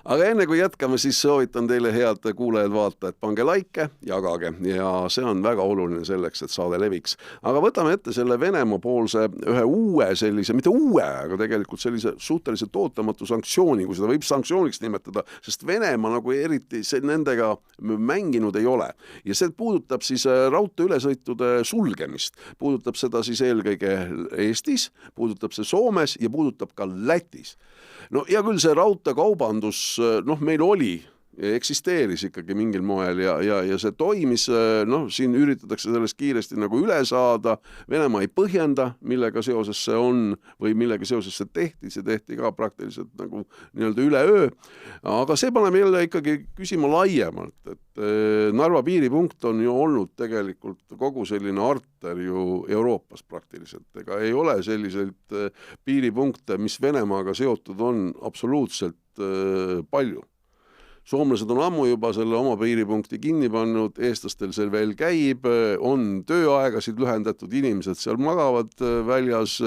Aga enne kui jätkame, siis soovitan teile head kuulajad vaata, et pange like, jagage ja see on väga oluline selleks, et saade leviks. Aga võtame ette selle Venemaa poolse ühe uue sellise, mitte uue, aga tegelikult sellise suhteliselt ootamatu sanktsiooni, kui seda võib sanktsiooniks nimetada, sest Venemaa nagu eriti nendega mänginud ei ole. Ja see puudutab siis raudteeülesõitude sulgemist. Puudutab seda siis eelkõige Eestis, puudutab see Soomes ja puudutab ka Lätis. No ja küll see raudteekaubandus, meil oli, eksisteeris ikkagi mingil moel ja see toimis, siin üritatakse sellest kiiresti nagu üle saada, Venemaa ei põhjenda, millega seoses see on või millega seoses see tehti ka praktiliselt nagu nii-öelda üleöö, aga see paneb jälle ikkagi küsima laiemalt, et Narva piiripunkt on ju olnud tegelikult kogu selline arter ju Euroopas praktiliselt, ega ei ole selliseid piiripunkte, mis Venemaaga seotud on absoluutselt palju. Soomlased on ammu juba selle oma piiripunkti kinni pannud, eestlastel see veel käib, on tööaegasid lühendatud, inimesed seal magavad väljas,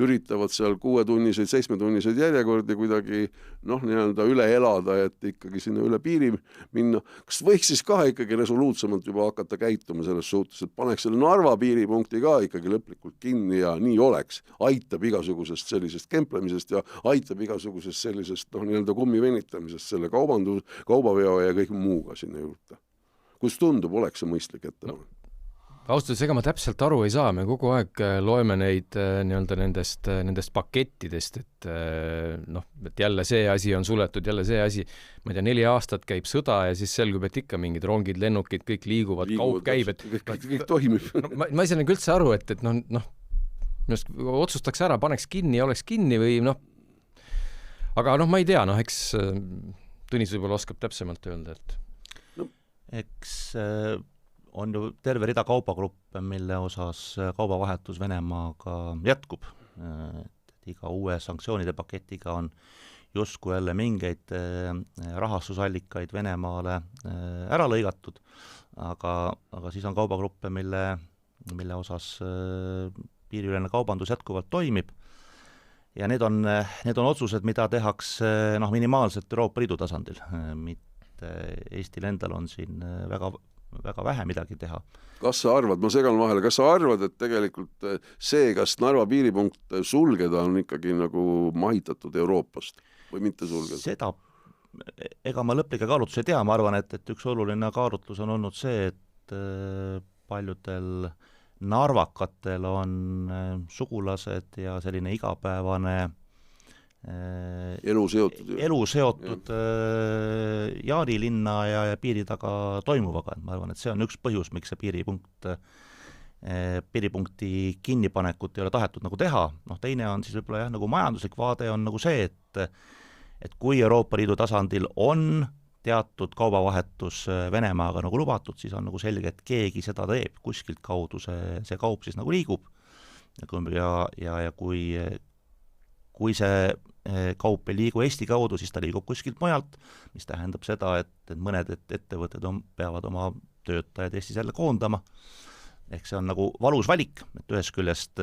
üritavad seal 6-tunniseid, 7-tunniseid järjekordi kuidagi nii-öelda üle elada, et ikkagi sinna üle piiri minna. Kas võiks siis ka ikkagi resoluutsemalt juba hakata käituma selles suhtes, et paneks selle Narva piiripunkti ka ikkagi lõplikult kinni ja nii oleks. Aitab igasugusest sellisest kemplemisest ja aitab igasugusest sellisest nii-öelda kummi venitamisest selle kaubaveo ja kõik muuga sinna juurde. Kus tundub, oleks see mõistlik ettepanek? ausalt, ega ma täpselt aru ei saa, me kogu aeg loeme neid nii-öelda nendest pakettidest, et et jälle see asi on suletud, jälle see asi, ma ei tea, 4 aastat käib sõda ja siis selgub, et ikka mingid rongid, lennukid, kõik liiguvad, kaup käib, et kõik toimib. Ma ei saa üldse aru, et otsustaks ära, paneks kinni ja oleks kinni või aga ma ei tea, eks Tõnis võib-olla oskab täpsemalt öelda, et eks on ju terve rida kaubagruppe, mille osas kaubavahetus Venemaaga jätkub. Iga uue sanktsioonide paketiga on justkui jälle mingeid rahastusallikaid Venemaale ära lõigatud, aga siis on kaubagruppe, mille osas piiriülene kaubandus jätkuvalt toimib. Ja need on otsused, mida tehakse minimaalselt Euroopa Liidu tasandil. Mitte Eestil endal on siin väga vähe midagi teha. Kas sa arvad, ma segan vahele, kas sa arvad, et tegelikult see, kas Narva piiripunkt sulgeda, on ikkagi nagu mahitatud Euroopast või mitte sulgeda? Seda, ega ma lõplikke kaalutlusi ei tea, ma arvan, et üks oluline kaalutlus on olnud see, et paljudel narvakatel on sugulased ja selline igapäevane elu seotud Jaanilinna ja piiri taga toimuvaga. Ma arvan, et see on üks põhjus, miks see piiripunkti kinnipanekut ei ole tahetud nagu teha. Teine on siis võib-olla nagu majanduslik vaade on nagu see, et kui Euroopa Liidu tasandil on teatud kaubavahetus Venemaaga nagu lubatud, siis on nagu selge, et keegi seda teeb, kuskilt kaudu see kaup siis nagu liigub. Ja kui see kaup ei liigu Eesti kaudu, siis ta liigub kuskilt mujalt, mis tähendab seda, et mõned ettevõtted peavad oma töötajad Eestis jälle koondama. Ehk see on nagu valus valik, et ühest küljest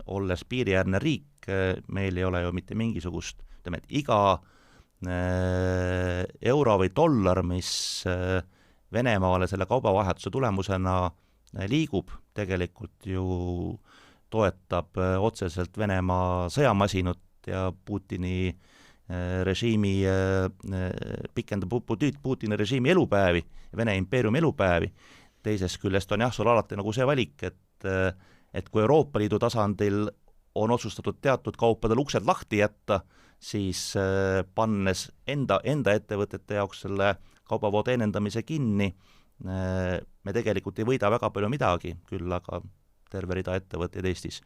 olles piiriäärne riik, meil ei ole ju mitte mingisugust, et iga euro või dollar, mis Venemaale selle kaubavahetuse tulemusena liigub, tegelikult ju toetab otseselt Venemaa sõjamasinut ja Putini režiimi pikendab Putini režiimi elupäevi, Vene impeeriumi elupäevi. Teisest küljest on sul alati nagu see valik, et kui Euroopa Liidu tasandil on otsustatud teatud kaupadel uksed lahti jätta, siis pannes enda ettevõtete jaoks selle kaubavoo teenendamise kinni, me tegelikult ei võida väga palju midagi, küll aga terve rida ettevõtteid Eestis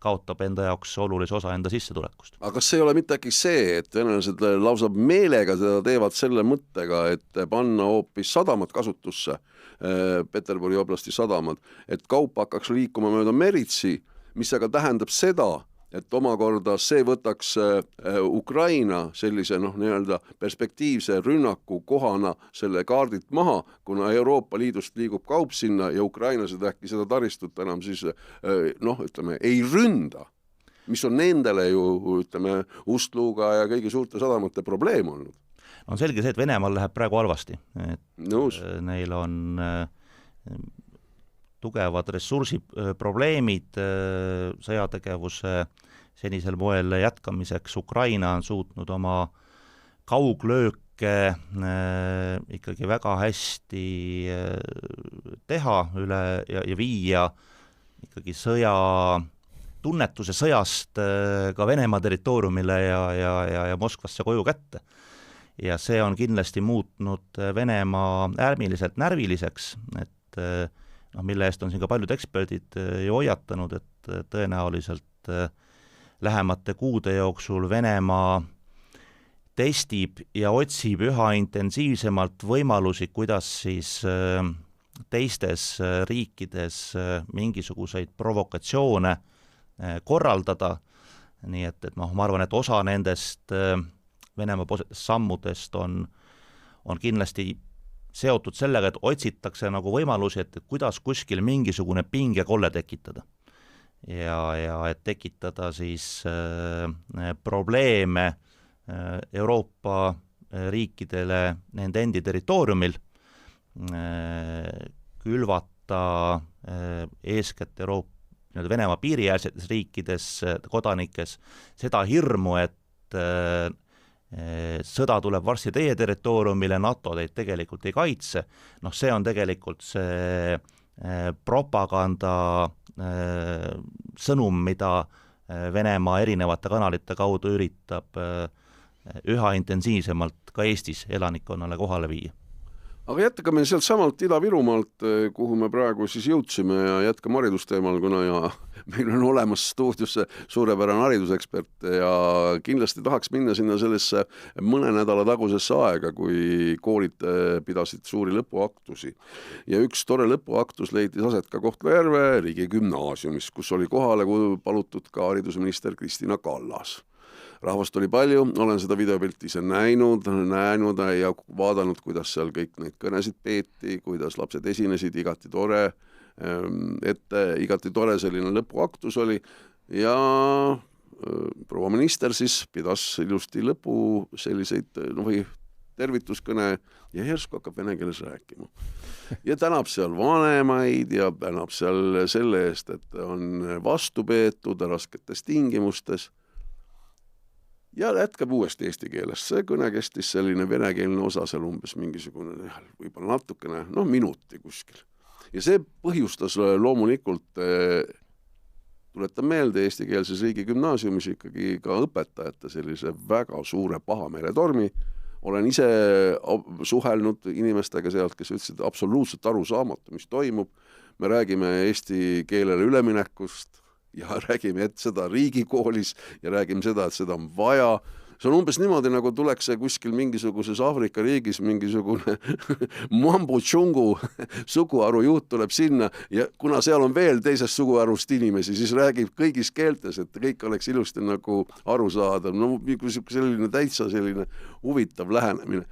kaotab enda jaoks olulise osa enda sissetulekust. Aga kas ei ole mitte äkki see, et venelased lausa meelega seda teevad selle mõttega, et panna hoopis sadamad kasutusse, Peterburi oblasti sadamad, et kaup hakkaks liikuma mööda meritsi, mis aga tähendab seda, et omakorda see võtaks Ukraina sellise nii-öelda perspektiivse rünnaku kohana selle kaardilt maha, kuna Euroopa Liidust liigub kaup sinna ja ukrainlased äkki seda taristut enam siis ei ründa, mis on nendele ju Ust-Luga ja kõigi suurte sadamate probleem olnud. On selge see, et Venemaal läheb praegu halvasti. Neil on tugevad ressursiprobleemid sõjategevuse senisel moel jätkamiseks. Ukraina on suutnud oma kauglööke ikkagi väga hästi teha üle ja viia ikkagi tunnetuse sõjast ka Venemaa territooriumile ja Moskvasse koju kätte. Ja see on kindlasti muutnud Venemaa äärmiliselt närviliseks, et mille eest on siin ka paljud eksperdid ju hoiatanud, et tõenäoliselt lähemate kuude jooksul Venemaa testib ja otsib üha intensiivsemalt võimalusi, kuidas siis teistes riikides mingisuguseid provokatsioone korraldada. Nii et ma arvan, et osa nendest Venemaa sammudest on kindlasti seotud sellega, et otsitakse nagu võimalusi, et kuidas kuskil mingisugune pingekolle tekitada. Ja et tekitada siis probleeme Euroopa riikidele nende endi territooriumil, külvata eeskätt Venemaa piiriäärsetes riikides, kodanikes seda hirmu, et sõda tuleb varsti teie territooriumile, NATO teid tegelikult ei kaitse. See on tegelikult see propaganda sõnum, mida Venemaa erinevate kanalite kaudu üritab üha intensiivsemalt ka Eestis elanikkonnale kohale viia. Aga jätkame sealt samalt Ida-Virumaalt, kuhu me praegu siis jõudsime ja jätkame haridusteemal, kuna ja meil on olemas stuudiosse suurepärane haridusekspert ja kindlasti tahaks minna sinna sellesse mõne nädala tagusesse aega, kui koolid pidasid suuri lõpuaktusi. Ja üks tore lõpuaktus leidis aset ka Kohtla-Järve riigigümnaasiumis, kus oli kohale palutud ka haridusminister Kristina Kallas. Rahvast oli palju, olen seda videopilti ise näinud ja vaadanud, kuidas seal kõik neid kõnesid peeti, kuidas lapsed esinesid, igati tore selline lõpuaktus oli ja proua minister siis pidas ilusti lõpu selliseid või tervituskõne ja järsku hakkab vene keeles rääkima. Ja tänab seal vanemaid ja tänab seal selle eest, et on vastu peetud rasketes tingimustes. Ja jätkab uuesti eesti keeles. See kõne kestis selline venekeelne osa seal umbes mingisugune, võib-olla natukene, minuti kuskil. Ja see põhjustas loomulikult, tuletan meelde, eestikeelses riigigümnaasiumis ikkagi ka õpetajate sellise väga suure pahameeletormi. Olen ise suhelnud inimestega sealt, kes ütlesid absoluutselt arusaamatu, mis toimub. Me räägime eesti keelele üleminekust ja räägime seda riigikoolis ja räägime seda, et seda on vaja. See on umbes niimoodi, nagu tuleks kuskil mingisuguses Aafrika riigis mingisugune mambo-tšungu suguharu juht tuleb sinna ja kuna seal on veel teisest suguharust inimesi, siis räägib kõigis keeltes, et kõik oleks ilusti nagu aru saada. Selline täitsa selline huvitav lähenemine.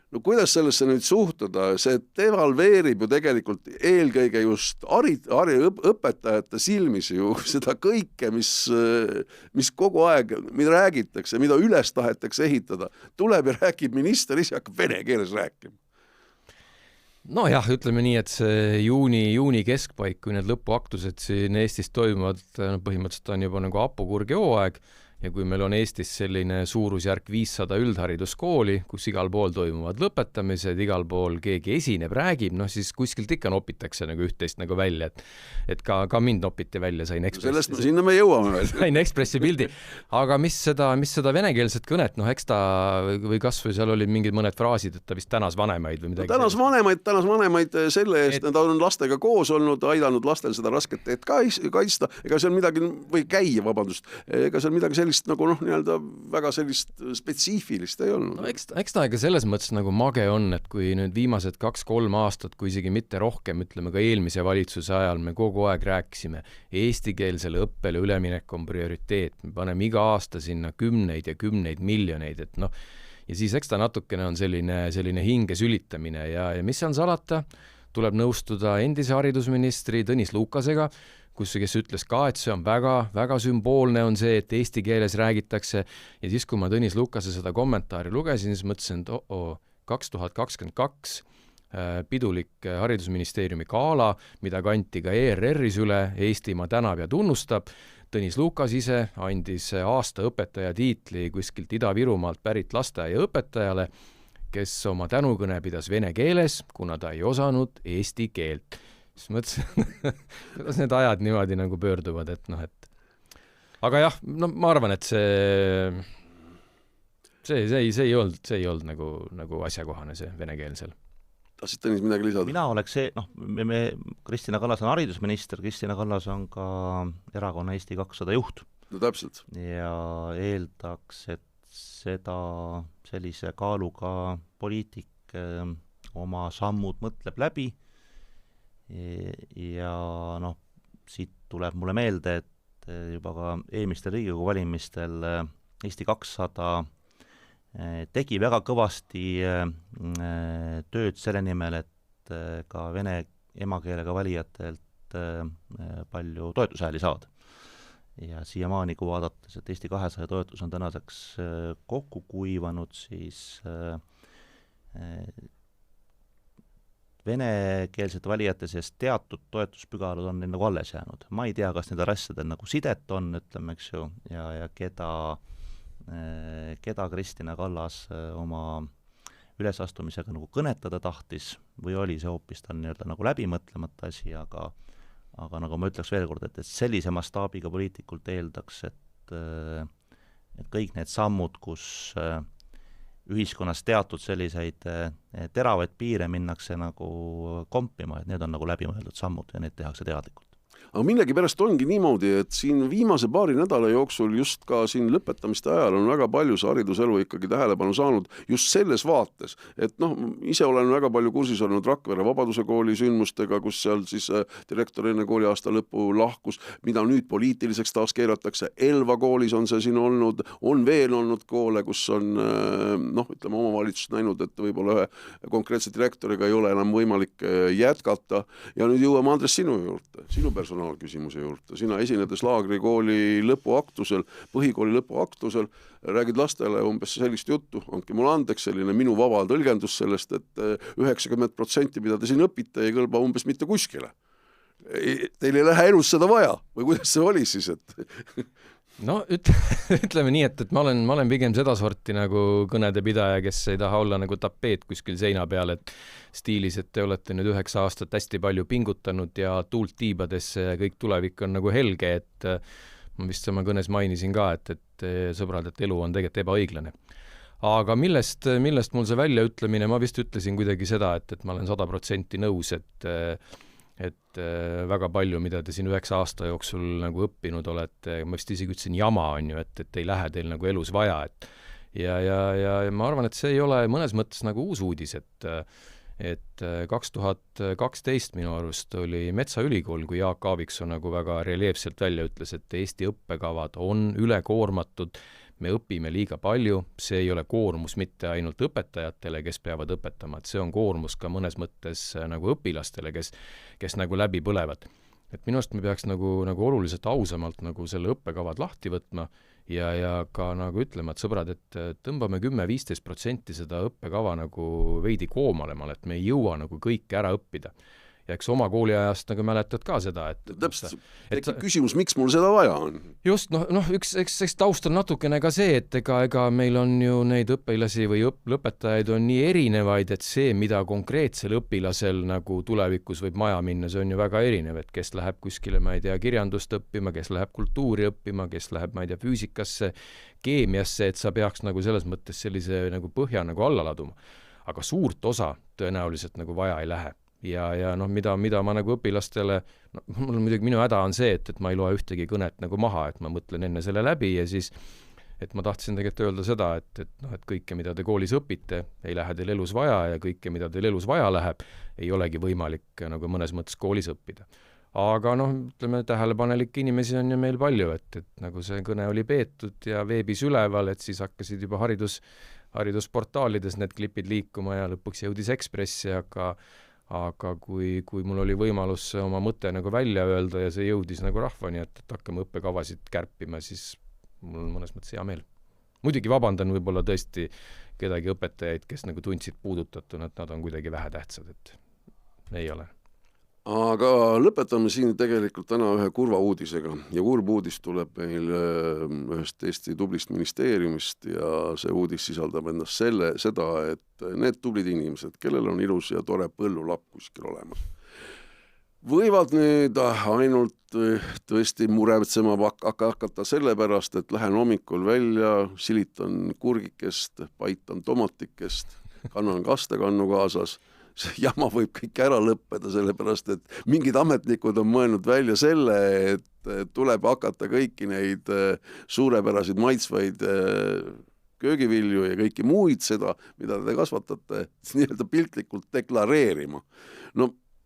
No kuidas sellesse nüüd suhtuda? See devalveerib ju tegelikult eelkõige just õpetajate silmis ju seda kõike, mis kogu aeg, mida räägitakse, mida üles tahetakse ehitada. Tuleb ja räägib minister, ise hakkab vene keeles rääkima. Nojah, ütleme nii, et see juuni keskpaik, kui need lõpuaktused siin Eestis toimuvad, põhimõtteliselt on juba nagu hapukurgi hooaeg. Ja kui meil on Eestis selline suurusjärk 500 üldhariduskooli, kus igal pool toimuvad lõpetamised, igal pool keegi esineb, räägib, siis kuskilt ikka nopitakse nagu üht-teist nagu välja, et ka mind nopiti välja, sain Ekspressi. Sinna me jõuame veel. Sain Ekspressi pildi. Aga mis seda venekeelset kõnet, eks ta, või kas või seal oli mingid mõned fraasid, et ta vist tänas vanemaid või midagi. Tänas vanemaid selle eest, nad on lastega koos olnud, aidanud lastel seda rasket teed kaitsta, ega seal midagi, või käia, vabandust, ega seal midagi nagu nii-öelda väga sellist spetsiifilist ei olnud. Eks ta ikka selles mõttes nagu mage on, et kui nüüd viimased 2-3 aastat, kui isegi mitte rohkem, ütleme ka eelmise valitsuse ajal, me kogu aeg rääkisime, eestikeelsele õppele üleminek on prioriteet, me paneme iga aasta sinna 10 ja 10 miljoneid, et ja siis eks ta natukene on selline hinge sülitamine ja mis on salata, tuleb nõustuda endise haridusministri Tõnis Lukasega, kes ütles ka, et see on väga, väga sümboolne on see, et eesti keeles räägitakse ja siis, kui ma Tõnis Lukase seda kommentaari lugesin, siis mõtlesin, et 2022 pidulik haridusministeeriumi gala, mida kanti ka ERR-is üle, Eestimaa tänab ja tunnustab. Tõnis Lukas ise andis aasta õpetaja tiitli kuskilt Ida-Virumaalt pärit lasteaiaõpetajale, kes oma tänukõne pidas vene keeles, kuna ta ei osanud eesti keelt. Siis mõtlesin, kuidas need ajad niimoodi nagu pöörduvad, aga jah, ma arvan, et see ei olnud nagu asjakohane see venekeelsel. Tahtsid Tõnis midagi lisada? Mina oleks Kristina Kallas on haridusminister, Kristina Kallas on ka erakonna Eesti 200 juht. No täpselt. Ja eeldaks, et sellise kaaluga poliitik oma sammud mõtleb läbi. Ja siit tuleb mulle meelde, et juba ka eelmistel Riigikogu valimistel Eesti 200 tegi väga kõvasti tööd selle nimel, et ka vene emakeelega valijatelt palju toetushääli saada. Ja siiamaani, kui vaadates, et Eesti 200 toetus on tänaseks kokku kuivanud, siis venekeelsete valijate sees teatud toetuspügalad on neil nagu alles jäänud. Ma ei tea, kas need asjadel nagu sidet on, ütleme, eks ju, ja keda Kristina Kallas oma ülesastumisega nagu kõnetada tahtis või oli see hoopis ta nii-öelda nagu läbimõtlemata asi, aga nagu ma ütleks veel kord, et sellise mastaabiga poliitikult eeldaks, et kõik need sammud, kus ühiskonnas teatud selliseid teravaid piire minnakse nagu kompima, et need on nagu läbimõeldud sammud ja need tehakse teadlikult. Aga millegipärast ongi niimoodi, et siin viimase paari nädala jooksul just ka siin lõpetamiste ajal on väga palju see hariduselu ikkagi tähelepanu saanud just selles vaates, et ise olen väga palju kursis olnud Rakvere Vabaduse kooli sündmustega, kus seal siis direktor enne kooliaasta lõppu lahkus, mida nüüd poliitiliseks taas keeratakse. Elva koolis on see siin olnud, on veel olnud koole, kus on ütleme omavalitsust näinud, et võib-olla ühe konkreetse direktoriga ei ole enam võimalik jätkata ja nüüd jõuame Andres sinu juurde, sinu personaalküsimuse juurde. Sina esinedes Laagrikooli lõpuaktusel, põhikooli lõpuaktusel, räägid lastele umbes sellist juttu, andke mulle andeks selline minu vaba tõlgendus sellest, et 90%, mida te siin õpite, ei kõlba umbes mitte kuskile. Teil ei lähe elus seda vaja või kuidas see oli siis, et... No ütleme nii, et ma olen pigem seda sorti nagu kõnede pidaja, kes ei taha olla nagu tapeet kuskil seina peal, et stiilis, et te olete nüüd 9 aastat hästi palju pingutanud ja tuult tiibadesse ja kõik tulevik on nagu helge, et ma vist oma kõnes mainisin ka, et sõbrad, et elu on tegelikult ebaõiglane. Aga millest mul see väljaütlemine, ma vist ütlesin kuidagi seda, et ma olen 100% nõus, et väga palju, mida te siin 9 aasta jooksul nagu õppinud olete, ma vist isegi ütlesin jama on ju, et ei lähe teil nagu elus vaja, et ja ma arvan, et see ei ole mõnes mõttes nagu uus uudis, et 2012 minu arust oli Metsaülikool, kui Jaak Aaviksoo nagu väga reljeefselt välja ütles, et Eesti õppekavad on ülekoormatud, me õpime liiga palju, see ei ole koormus mitte ainult õpetajatele, kes peavad õpetama, et see on koormus ka mõnes mõttes nagu õpilastele, kes nagu läbi põlevad. Et minu arust me peaks nagu oluliselt ausamalt nagu selle õppekavad lahti võtma ja ka nagu ütlema, et sõbrad, et tõmbame 10-15% seda õppekava nagu veidi koomalemale, et me ei jõua nagu kõike ära õppida. Ja eks oma kooliajast nagu mäletad ka seda, et... Täpselt, küsimus, miks mul seda vaja on? Just, eks taust on natukene ka see, et ega meil on ju neid õpilasi või lõpetajaid on nii erinevaid, et see, mida konkreetsel õpilasel nagu tulevikus võib maja minna, see on ju väga erinev, et kes läheb kuskile, ma ei tea, kirjandust õppima, kes läheb kultuuri õppima, kes läheb, ma ei tea, füüsikasse, keemiasse, et sa peaks nagu selles mõttes sellise nagu põhja nagu alla laduma. Aga suurt osa tõenäoliselt nagu vaja ei lähe. Ja mida ma nagu õpilastele, muidugi minu häda on see, et ma ei loe ühtegi kõnet nagu maha, et ma mõtlen enne selle läbi ja siis, et ma tahtsin tegelikult öelda seda, et kõike, mida te koolis õpite, ei lähe teil elus vaja ja kõike, mida teil elus vaja läheb, ei olegi võimalik nagu mõnes mõttes koolis õppida. Aga ütleme, tähelepanelikke inimesi on ju meil palju, et nagu see kõne oli peetud ja veebis üleval, et siis hakkasid juba haridusportaalides need klipid liikuma ja lõpuks jõudis Ekspressi, aga kui mul oli võimalus oma mõte nagu välja öelda ja see jõudis nagu rahvani, et hakkame õppekavasid kärpima, siis mul on mõnes mõttes hea meel. Muidugi vabandan võib-olla tõesti kedagi õpetajaid, kes nagu tundsid puudutatuna, et nad on kuidagi vähetähtsad, et ei ole. Aga lõpetame siin tegelikult täna ühe kurva uudisega ja kurb uudis tuleb meil ühest Eesti tublist ministeeriumist ja see uudis sisaldab endas seda, et need tublid inimesed, kellel on ilus ja tore põllulapp kuskil olemas, võivad nüüd ainult tõesti muretsema hakata sellepärast, et lähen hommikul välja, silitan kurgikest, paitan tomatikest, kannan kastekannu kaasas, see jama võib kõik ära lõppeda, sellepärast, et mingid ametnikud on mõelnud välja selle, et tuleb hakata kõiki neid suurepäraseid maitsvaid köögivilju ja kõiki muid seda, mida te kasvatate, nii-öelda piltlikult deklareerima.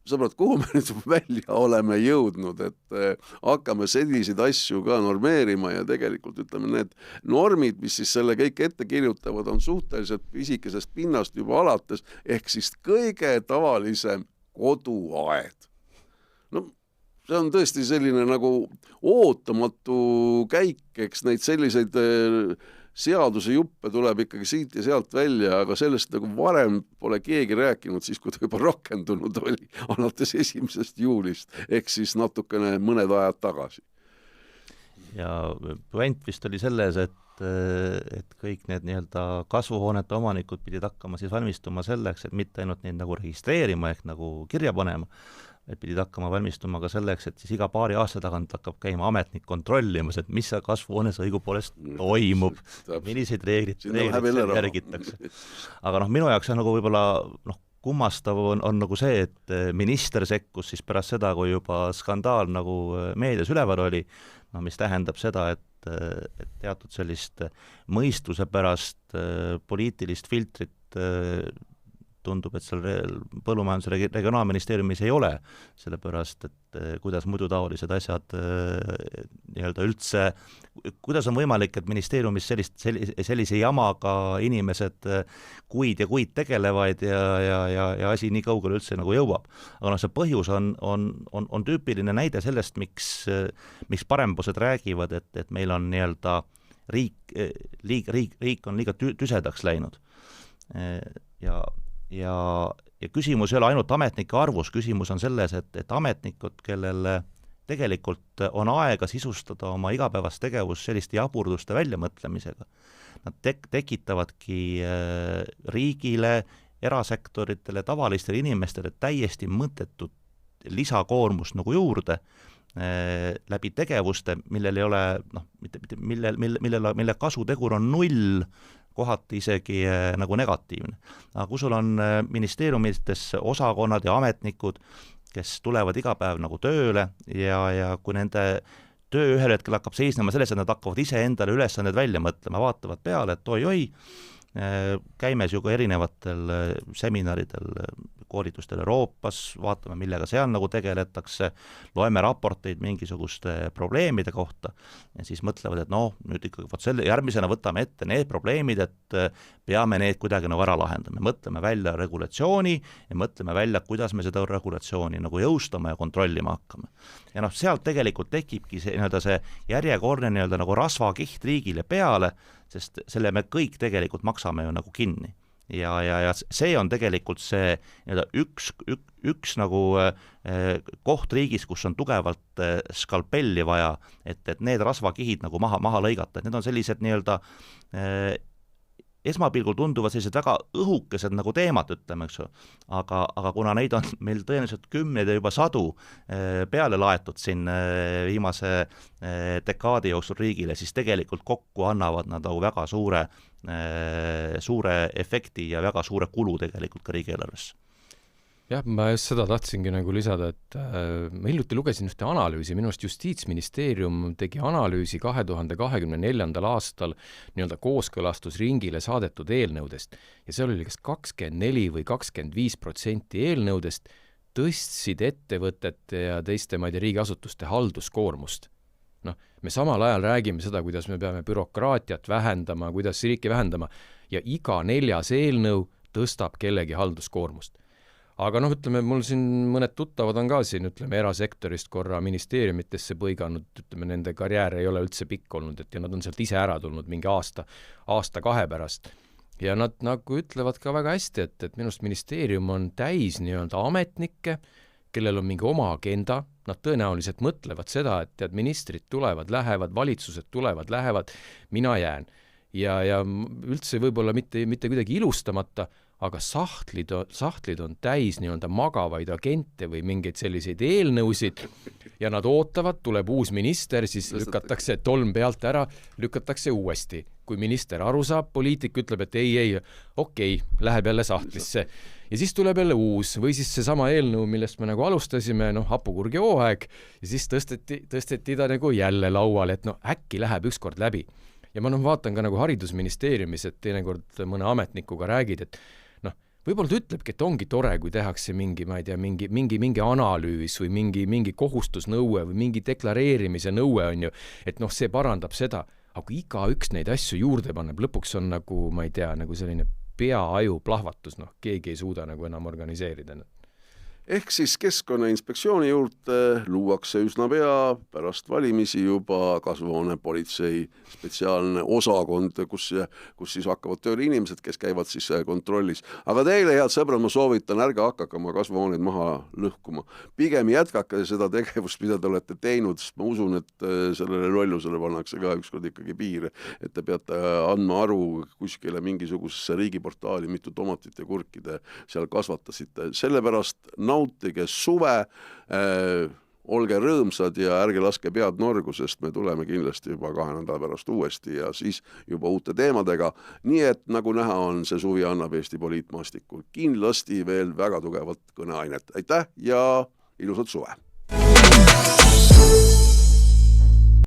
Sõbrad, kuhu me nüüd välja oleme jõudnud, et hakkame selliseid asju ka normeerima ja tegelikult ütleme, need normid, mis siis selle kõik ette kirjutavad, on suhteliselt pisikesest pinnast juba alates, ehk siis kõige tavalisem koduaed. See on tõesti selline nagu ootamatu käik, eks neid selliseid seaduse juppe tuleb ikkagi siit ja sealt välja, aga sellest nagu varem pole keegi rääkinud, siis kui ta juba rakendunud oli alates 1. juulist, ehk siis natukene mõned ajad tagasi. ja puent vist oli selles, et kõik need nii-öelda kasvuhoonete omanikud pidid hakkama siis valmistuma selleks, et mitte ainult neid nagu registreerima ehk nagu kirja panema, et pidid hakkama valmistuma ka selleks, et siis iga paari aasta tagant hakkab käima ametnik kontrollimas, et mis seal kasvuhoones õigupoolest toimub, milliseid reeglid järgitakse. Aga minu jaoks on nagu võib-olla kummastav on nagu see, et minister sekkus siis pärast seda, kui juba skandaal nagu meedias üleval oli, mis tähendab seda, et teatud sellist mõistuse pärast poliitilist filtrit tundub, et seal põllumajanduse regionaalministeeriumis ei ole, sellepärast, et kuidas muidu taolised asjad nii-öelda üldse, kuidas on võimalik, et ministeeriumis sellise jamaga inimesed kuid ja kuid tegelevad ja asi nii kaugele üldse nagu jõuab. Aga see põhjus on tüüpiline näide sellest, miks parempoolsed räägivad, et meil on nii-öelda riik on liiga tüsedaks läinud. Ja küsimus ei ole ainult ametnike arvus, küsimus on selles, et ametnikud, kellel tegelikult on aega sisustada oma igapäevast tegevust selliste jaburduste väljamõtlemisega, nad tekitavadki riigile, erasektoritele, tavalistele inimestele täiesti mõttetut lisakoormust nagu juurde läbi tegevuste, millel ei ole, mille kasutegur on 0, kohati isegi nagu negatiivne. Aga kui sul on ministeeriumites osakonnad ja ametnikud, kes tulevad iga päev nagu tööle ja kui nende töö ühel hetkel hakkab seisnema selles, et nad hakkavad ise endale ülesanded välja mõtlema, vaatavad peale, et oi, käime ju ka erinevatel seminaridel, koolitustel Euroopas, vaatame, millega seal nagu tegeletakse, loeme raporteid mingisuguste probleemide kohta ja siis mõtlevad, et nüüd ikkagi järgmisena võtame ette need probleemid, et peame need kuidagi nagu ära lahendama. Mõtleme välja regulatsiooni ja mõtleme välja, kuidas me seda regulatsiooni nagu jõustama ja kontrollima hakkame. Ja sealt tegelikult tekibki see järjekordne nagu rasvakiht riigile peale, sest selle me kõik tegelikult maksame ju nagu kinni. Ja see on tegelikult see üks nagu koht riigis, kus on tugevalt skalpelli vaja, et need rasvakihid nagu maha lõigata, et need on sellised nii-öelda esmapilgul tunduvad sellised väga õhukesed nagu teemad, ütleme, eks ju, aga kuna neid on meil tõenäoliselt 10 ja juba 100 peale laetud siin viimase dekaadi jooksul riigile, siis tegelikult kokku annavad nad nagu väga suure efekti ja väga suure kulu tegelikult ka riigieelarvesse. Jah, ma just seda tahtsingi nagu lisada, et ma hiljuti lugesin ühte analüüsi, minu arust Justiitsministeerium tegi analüüsi 2024. aastal nii-öelda kooskõlastusringile saadetud eelnõudest ja seal oli kas 24 või 25% eelnõudest tõstsid ettevõtete ja teiste riigiasutuste halduskoormust. Me samal ajal räägime seda, kuidas me peame bürokraatiat vähendama, kuidas riiki vähendama ja iga 4. eelnõu tõstab kellegi halduskoormust. Aga ütleme, mul siin mõned tuttavad on ka siin, ütleme, erasektorist korra ministeeriumitesse põiganud, ütleme, nende karjäär ei ole üldse pikk olnud, ja nad on sealt ise ära tulnud mingi aasta-2 pärast. Ja nad nagu ütlevad ka väga hästi, et minust ministeerium on täis nii-öelda ametnikke, kellel on mingi oma agenda, nad tõenäoliselt mõtlevad seda, et ministrid tulevad, lähevad, valitsused tulevad, lähevad, mina jään. Ja üldse võib-olla mitte kuidagi ilustamata, aga sahtlid on täis nii-öelda magavaid agente või mingeid selliseid eelnõusid ja nad ootavad, tuleb uus minister, siis lükatakse tolm pealt ära, lükatakse uuesti. Kui minister aru saab, poliitik ütleb, et ei, okei, läheb jälle sahtlisse. Ja siis tuleb jälle uus või siis seesama eelnõu, millest me nagu alustasime, hapukurgi hooaeg ja siis tõsteti ta nagu jälle lauale, et äkki läheb ükskord läbi. Ja ma vaatan ka nagu haridusministeeriumis, et teinekord mõne ametnikuga räägid, et võib-olla ta ütlebki, et ongi tore, kui tehakse mingi analüüs või mingi kohustusnõue või mingi deklareerimise nõue on ju, et see parandab seda, aga igaüks neid asju juurde paneb, lõpuks on nagu, ma ei tea, nagu selline pea-aju plahvatus, keegi ei suuda nagu enam organiseerida. ehk siis Keskkonnainspektsiooni juurde luuakse üsna pea pärast valimisi juba kasvuhoonepolitsei spetsiaalne osakond, kus siis hakkavad tööle inimesed, kes käivad siis kontrollis. Aga teile, head sõbrad, ma soovitan, ärge hakake oma kasvuhooneid maha lõhkuma. Pigem jätkake seda tegevust, mida te olete teinud, sest ma usun, et sellele lollusele pannakse ka ükskord ikkagi piire, et te peate andma aru kuskile mingisugusesse riigiportaali, mitu tomatit ja kurki te seal kasvatasite. Sellepärast nautige suve, olge rõõmsad ja ärge laske pead norgu, sest me tuleme kindlasti juba 2 nädala pärast uuesti ja siis juba uute teemadega. Nii et nagu näha on, see suvi annab Eesti poliitmaastikul kindlasti veel väga tugevat kõneainet. Aitäh ja ilusat suve!